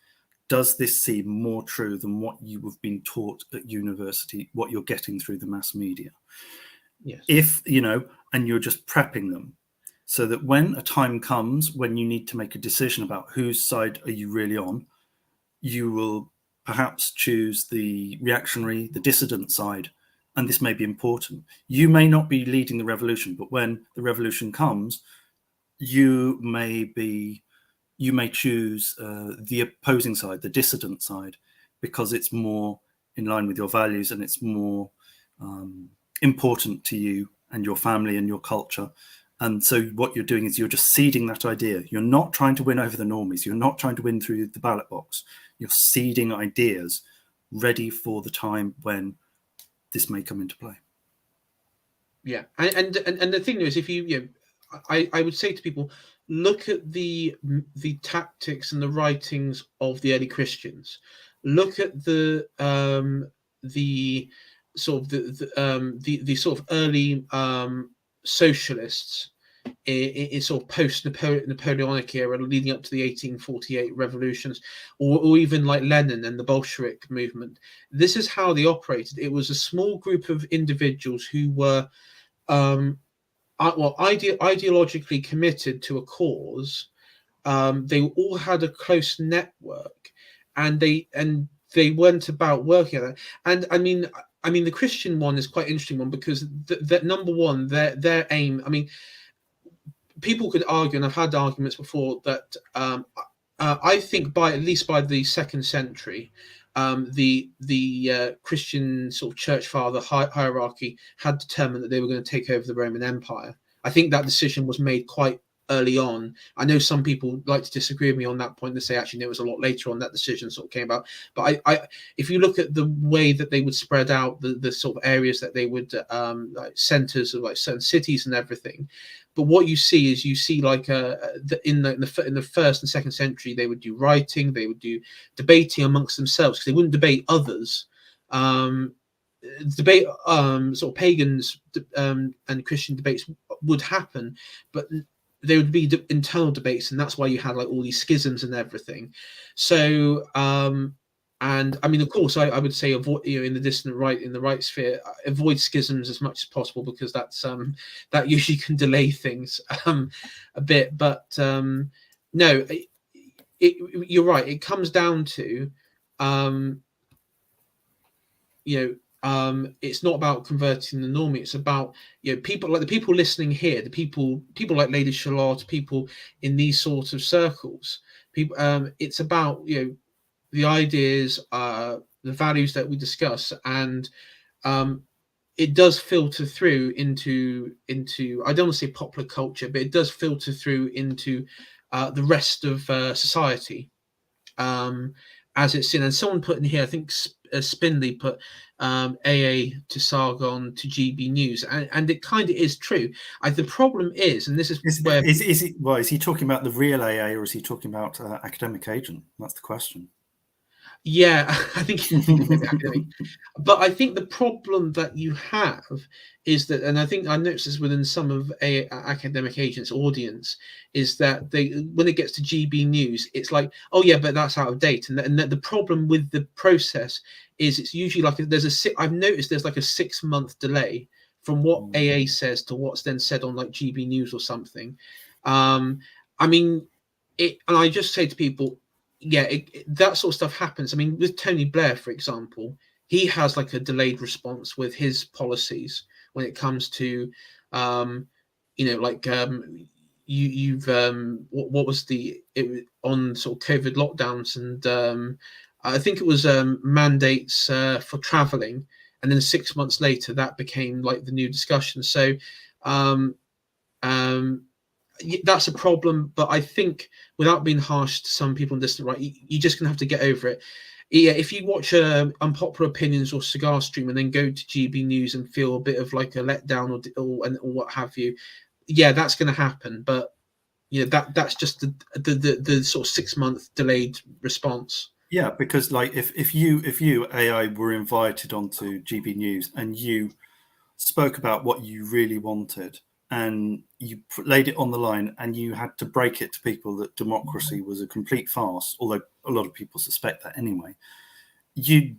Does this seem more true than what you have been taught at university, what you're getting through the mass media? Yes. If, and you're just prepping them so that when a time comes when you need to make a decision about whose side are you really on, you will perhaps choose the reactionary, the dissident side. And this may be important. You may not be leading the revolution, but when the revolution comes, you may choose the opposing side, the dissident side, because it's more in line with your values and it's more important to you and your family and your culture. And so what you're doing is you're just seeding that idea. You're not trying to win over the normies. You're not trying to win through the ballot box. You're seeding ideas ready for the time when this may come into play. Yeah, and the thing is, if I would say to people, look at the tactics and the writings of the early Christians. Look at the sort of the sort of early socialists in sort of post-Napoleonic era, leading up to the 1848 revolutions, or even like Lenin and the Bolshevik movement. This is how they operated. It was a small group of individuals who were ideologically committed to a cause. They all had a close network, and they went about working at that. And I mean, the Christian one is quite an interesting one because that number one, their aim. I mean, people could argue, and I've had arguments before that I think at least by the 2nd century, the Christian sort of church father hierarchy had determined that they were going to take over the Roman Empire. I think that decision was made quite early on. I know some people like to disagree with me on that point. They say actually it was a lot later on that decision sort of came about. But I if you look at the way that they would spread out the sort of areas that they would like centers of like certain cities and everything. But what you see is like in the 1st and 2nd century, they would do writing, they would do debating amongst themselves because they wouldn't debate others. Debate sort of pagans and Christian debates would happen, but there would be internal debates, and that's why you had like all these schisms and everything. So and I mean, of course, I would say avoid, in the right sphere, avoid schisms as much as possible because that's that usually can delay things a bit. But no, you're right. It comes down to it's not about converting the normie. It's about, people like the people listening here, the people like Lady Charlotte, people in these sorts of circles. People, it's about the ideas, the values that we discuss, and it does filter through into I don't want to say popular culture, but it does filter through into the rest of society, as it's seen. And someone put in here, I think Spindley put AA to Sargon to GB News, and it kind of is true. The problem is, and this is where is he talking about the real AA, or is he talking about academic agent? That's the question. Yeah, I think academic. But I think the problem that you have is that, and I think I noticed this within some of academic agents' audience, is that when it gets to GB News, it's like, oh yeah, but that's out of date. And the problem with the process is it's usually like I've noticed there's like a 6-month delay from what AA says to what's then said on like GB News or something. I mean, and I just say to people, yeah, that sort of stuff happens. I mean, with Tony Blair, for example, he has like a delayed response with his policies when it comes to, what was on sort of COVID lockdowns, and I think it was mandates for traveling, and then 6 months later that became like the new discussion. So that's a problem, but I think without being harsh to some people in this, right, you're just gonna have to get over it. Yeah, if you watch Unpopular Opinions or Cigar Stream and then go to GB News and feel a bit of like a letdown or what have you, yeah, that's going to happen. But that's just the sort of 6-month delayed response. Yeah, because like if you AI were invited onto GB News and you spoke about what you really wanted, and you laid it on the line, and you had to break it to people that democracy was a complete farce, although a lot of people suspect that anyway, you'd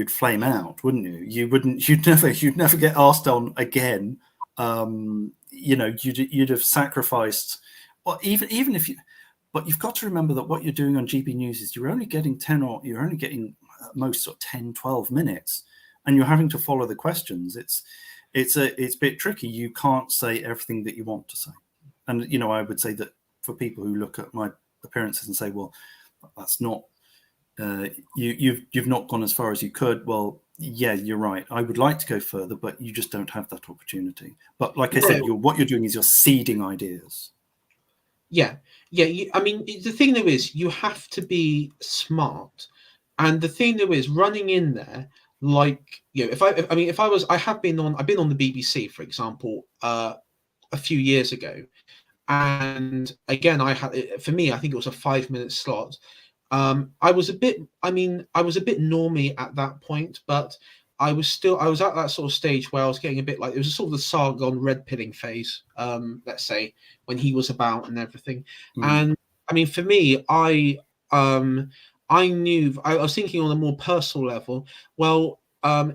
flame out, wouldn't you? You'd never get asked on again. You'd have sacrificed, or even if you, but you've got to remember that what you're doing on GB News is you're only getting at most sort of 10, 12 minutes, and you're having to follow the questions. It's a bit tricky. You can't say everything that you want to say. And, I would say that for people who look at my appearances and say, well, that's not, you've not gone as far as you could. Well, yeah, you're right. I would like to go further, but you just don't have that opportunity. But like I said, what you're doing is you're seeding ideas. Yeah. I mean, the thing though is you have to be smart. And the thing though is running in there, like, I've been on the BBC, for example, a few years ago, and again, I think it was a 5-minute slot. I was a bit normie at that point, but I was at that sort of stage where I was getting a bit like, it was a sort of the Sargon red pilling phase, let's say, when he was about and everything. And I mean, for me, I was thinking on a more personal level, well,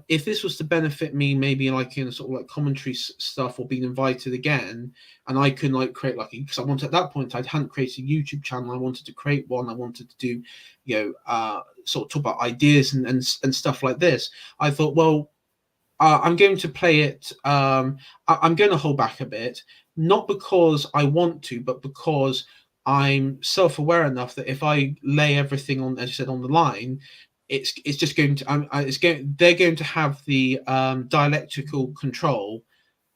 if this was to benefit me, maybe like in sort of like commentary stuff or being invited again, and I can like create like, because I wanted at that point, I hadn't created a YouTube channel. I wanted to create one. I wanted to do, sort of talk about ideas and stuff like this. I thought, well, I'm going to play it. I'm going to hold back a bit, not because I want to, but because I'm self-aware enough that if I lay everything on, as you said, on the line, it's just going to they're going to have the dialectical control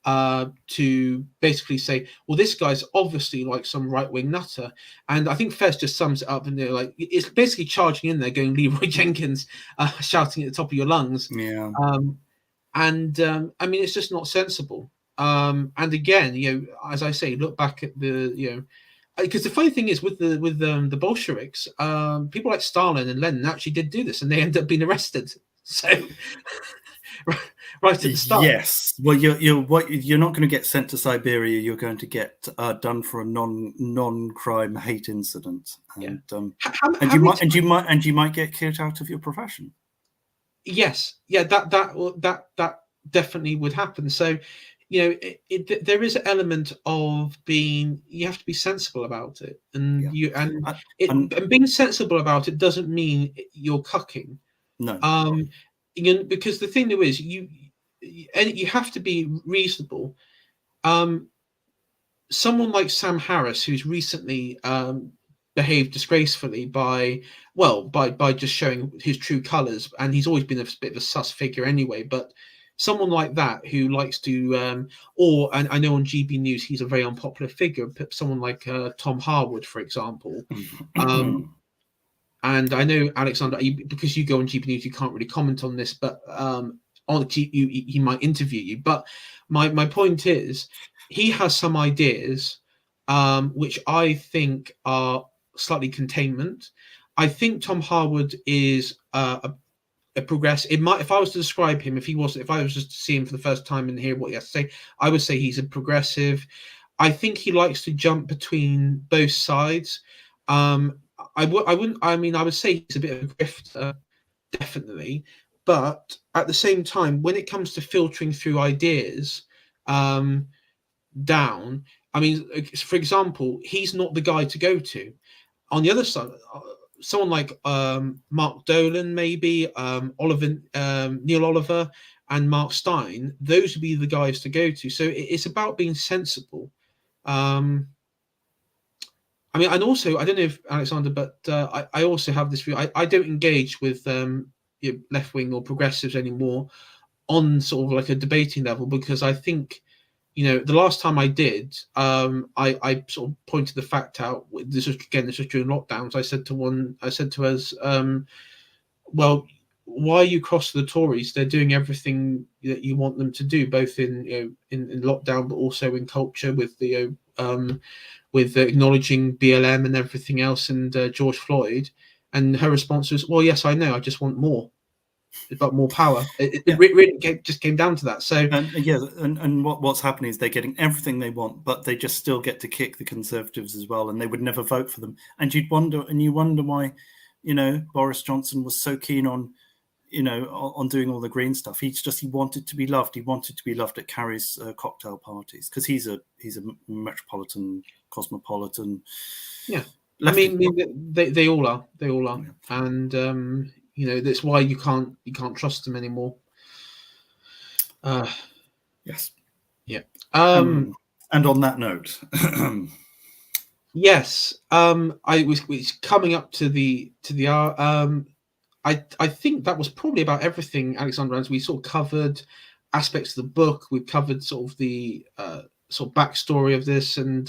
to basically say, well, this guy's obviously like some right-wing nutter. And I think Fez just sums it up, and they're like, it's basically charging in there, going Leroy Jenkins, shouting at the top of your lungs. Yeah. I mean, it's just not sensible. And again, as I say, look back at the, because the funny thing is with the Bolsheviks, people like Stalin and Lenin actually did do this, and they ended up being arrested. So right at the start. Yes. Well, you're not going to get sent to Siberia. You're going to get done for a non-crime hate incident, and you might get kicked out of your profession. Yes. Yeah. That definitely would happen. So, there is an element of you have to be sensible about it, and and being sensible about it doesn't mean you're cucking. No. because the thing though is you have to be reasonable. Someone like Sam Harris, who's recently behaved disgracefully by just showing his true colours, and he's always been a bit of a sus figure anyway, but someone like that who likes to and I know on GB News he's a very unpopular figure, someone like Tom Harwood, for example. And I know, Alexander, because you go on GB News, you can't really comment on this, but on he might interview you. But my point is, he has some ideas which I think are slightly containment. I think Tom Harwood is a progress. It might, if I was to describe him, if I was just to see him for the first time and hear what he has to say, I would say he's a progressive. I think he likes to jump between both sides. I would say he's a bit of a grifter, definitely. But at the same time, when it comes to filtering through ideas down, I mean, for example, he's not the guy to go to. On the other side, someone like Mark Dolan, maybe Neil Oliver, and Mark Stein, those would be the guys to go to. So it's about being sensible. I mean, and also, I don't know if Alexander, but I also have this view. I don't engage with left wing or progressives anymore on sort of like a debating level, because I think, the last time I did, I sort of pointed the fact out. This was during lockdowns. I said to us, well, why are you cross to the Tories? They're doing everything that you want them to do, both in in lockdown, but also in culture with the with acknowledging BLM and everything else, and George Floyd. And her response was, well, yes, I know, I just want more. But more power. It really just came down to that. So and what's happening is they're getting everything they want, but they just still get to kick the Conservatives as well, and they would never vote for them. And you wonder why, Boris Johnson was so keen on, on doing all the green stuff. He wanted to be loved. He wanted to be loved at Carrie's cocktail parties, because he's a metropolitan, cosmopolitan. Yeah, lefty. I mean, they all are. Yeah. And that's why you can't trust them anymore. Yes. Yeah. And on that note, yes. It's coming up to the hour. I think that was probably about everything, Alexander. As we sort of covered aspects of the book, we've covered sort of the sort of backstory of this, and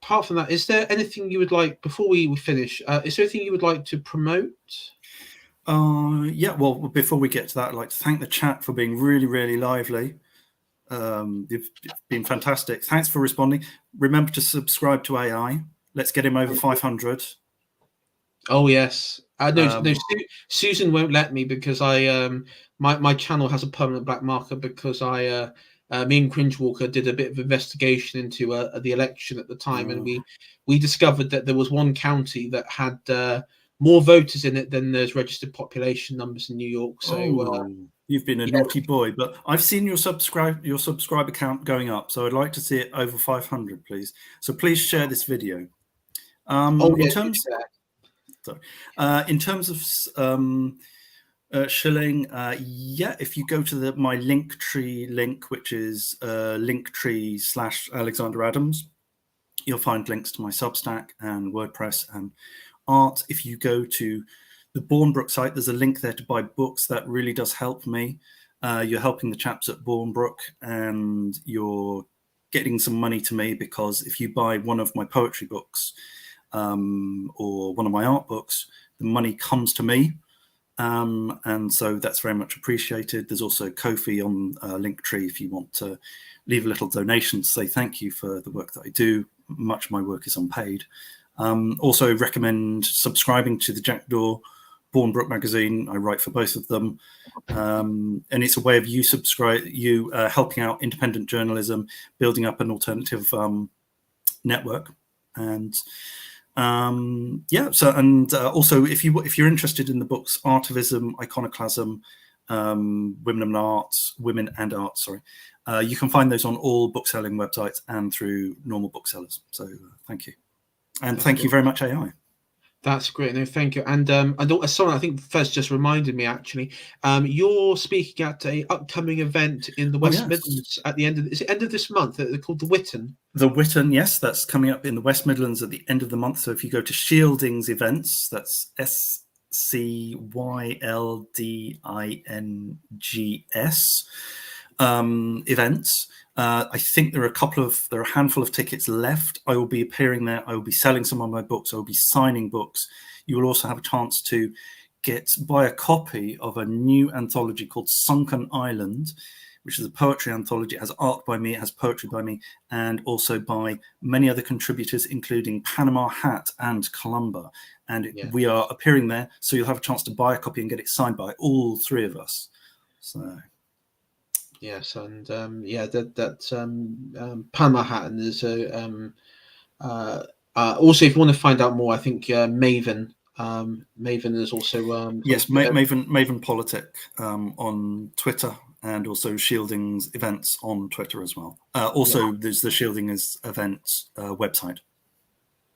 apart from that, is there anything you would like, before we finish? Is there anything you would like to promote? Yeah. Well, before we get to that, I'd like to thank the chat for being really, really lively. You've been fantastic. Thanks for responding. Remember to subscribe to AI. Let's get him over 500. Oh yes. No, Susan won't let me, because my channel has a permanent black marker, because me and Cringewalker did a bit of investigation into the election at the time, and we discovered that there was one county that had more voters in it than there's registered population numbers in New York. So you've been a naughty boy, but I've seen your subscriber count going up, so I'd like to see it over 500, please. So please share this video. In terms of shilling, if you go to my Linktree link, which is Linktree/Alexander Adams, you'll find links to my Substack and WordPress and art. If you go to the Bournebrook site, there's a link there to buy books. That really does help me. You're helping the chaps at Bournebrook, and you're getting some money to me, because if you buy one of my poetry books or one of my art books, the money comes to me. And so that's very much appreciated. There's also Ko-fi on Linktree if you want to leave a little donation to say thank you for the work that I do. Much of my work is unpaid. Also recommend subscribing to the Jackdaw Bournebrook magazine. I write for both of them. And it's a way of you helping out independent journalism, building up an alternative network. And also if you're interested in the books Artivism, Iconoclasm, Women and Art, you can find those on all bookselling websites and through normal booksellers. So thank you. And thank you very much, AI. That's great. No, thank you. And someone I think first just reminded me actually, you're speaking at a upcoming event in the Oh, West yes. Midlands at the end of is it end of this month? They're called the Witten. The Witten, yes, that's coming up in the West Midlands at the end of the month. So if you go to Shielding's events, that's SCYLDINGS events. I think there are a handful of tickets left. I will be appearing there. I will be selling some of my books. I will be signing books. You will also have a chance to buy a copy of a new anthology called Sunken Island, which is a poetry anthology. It has art by me, it has poetry by me, and also by many other contributors, including Panama Hat and Columba. And Yeah. we are appearing there, so you'll have a chance to buy a copy and get it signed by all three of us. So. Yes, and Panama Hat, and there's a also if you want to find out more, I think Maven is also yes, Maven Politic on Twitter, and also Shielding's events on Twitter as well. Also, there's the Shielding's events website.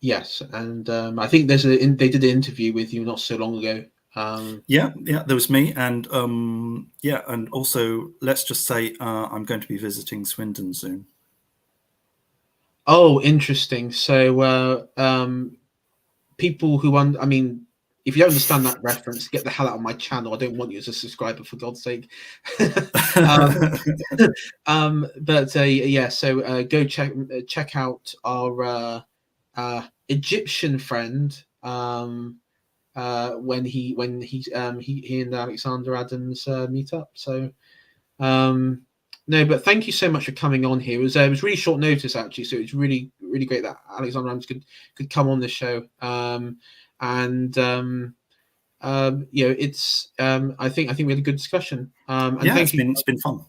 Yes, and I think they did an interview with you not so long ago. Yeah, there was me, and and also let's just say I'm going to be visiting Swindon soon. Oh, interesting. So people who if you don't understand that reference, get the hell out of my channel. I don't want you as a subscriber, for God's sake. So go check out our Egyptian friend when he and Alexander Adams meet up. So no, but thank you so much for coming on here. It was really short notice actually, so it's really great that Alexander Adams could come on the show. It's I think we had a good discussion. And thank you. It's been fun.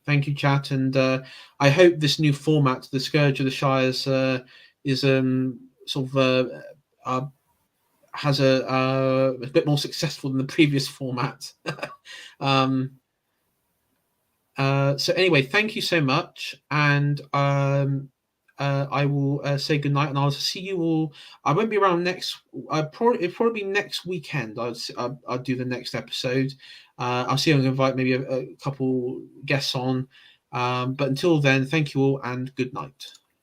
Thank you, chat, and I hope this new format, the Scourge of the Shires, is sort of has a bit more successful than the previous format. So anyway, thank you so much, and I will say goodnight, and I'll see you all. I won't be around it'll probably be next weekend. I'll do the next episode. I'll see if I can invite maybe a couple guests on. But until then, thank you all, and good night.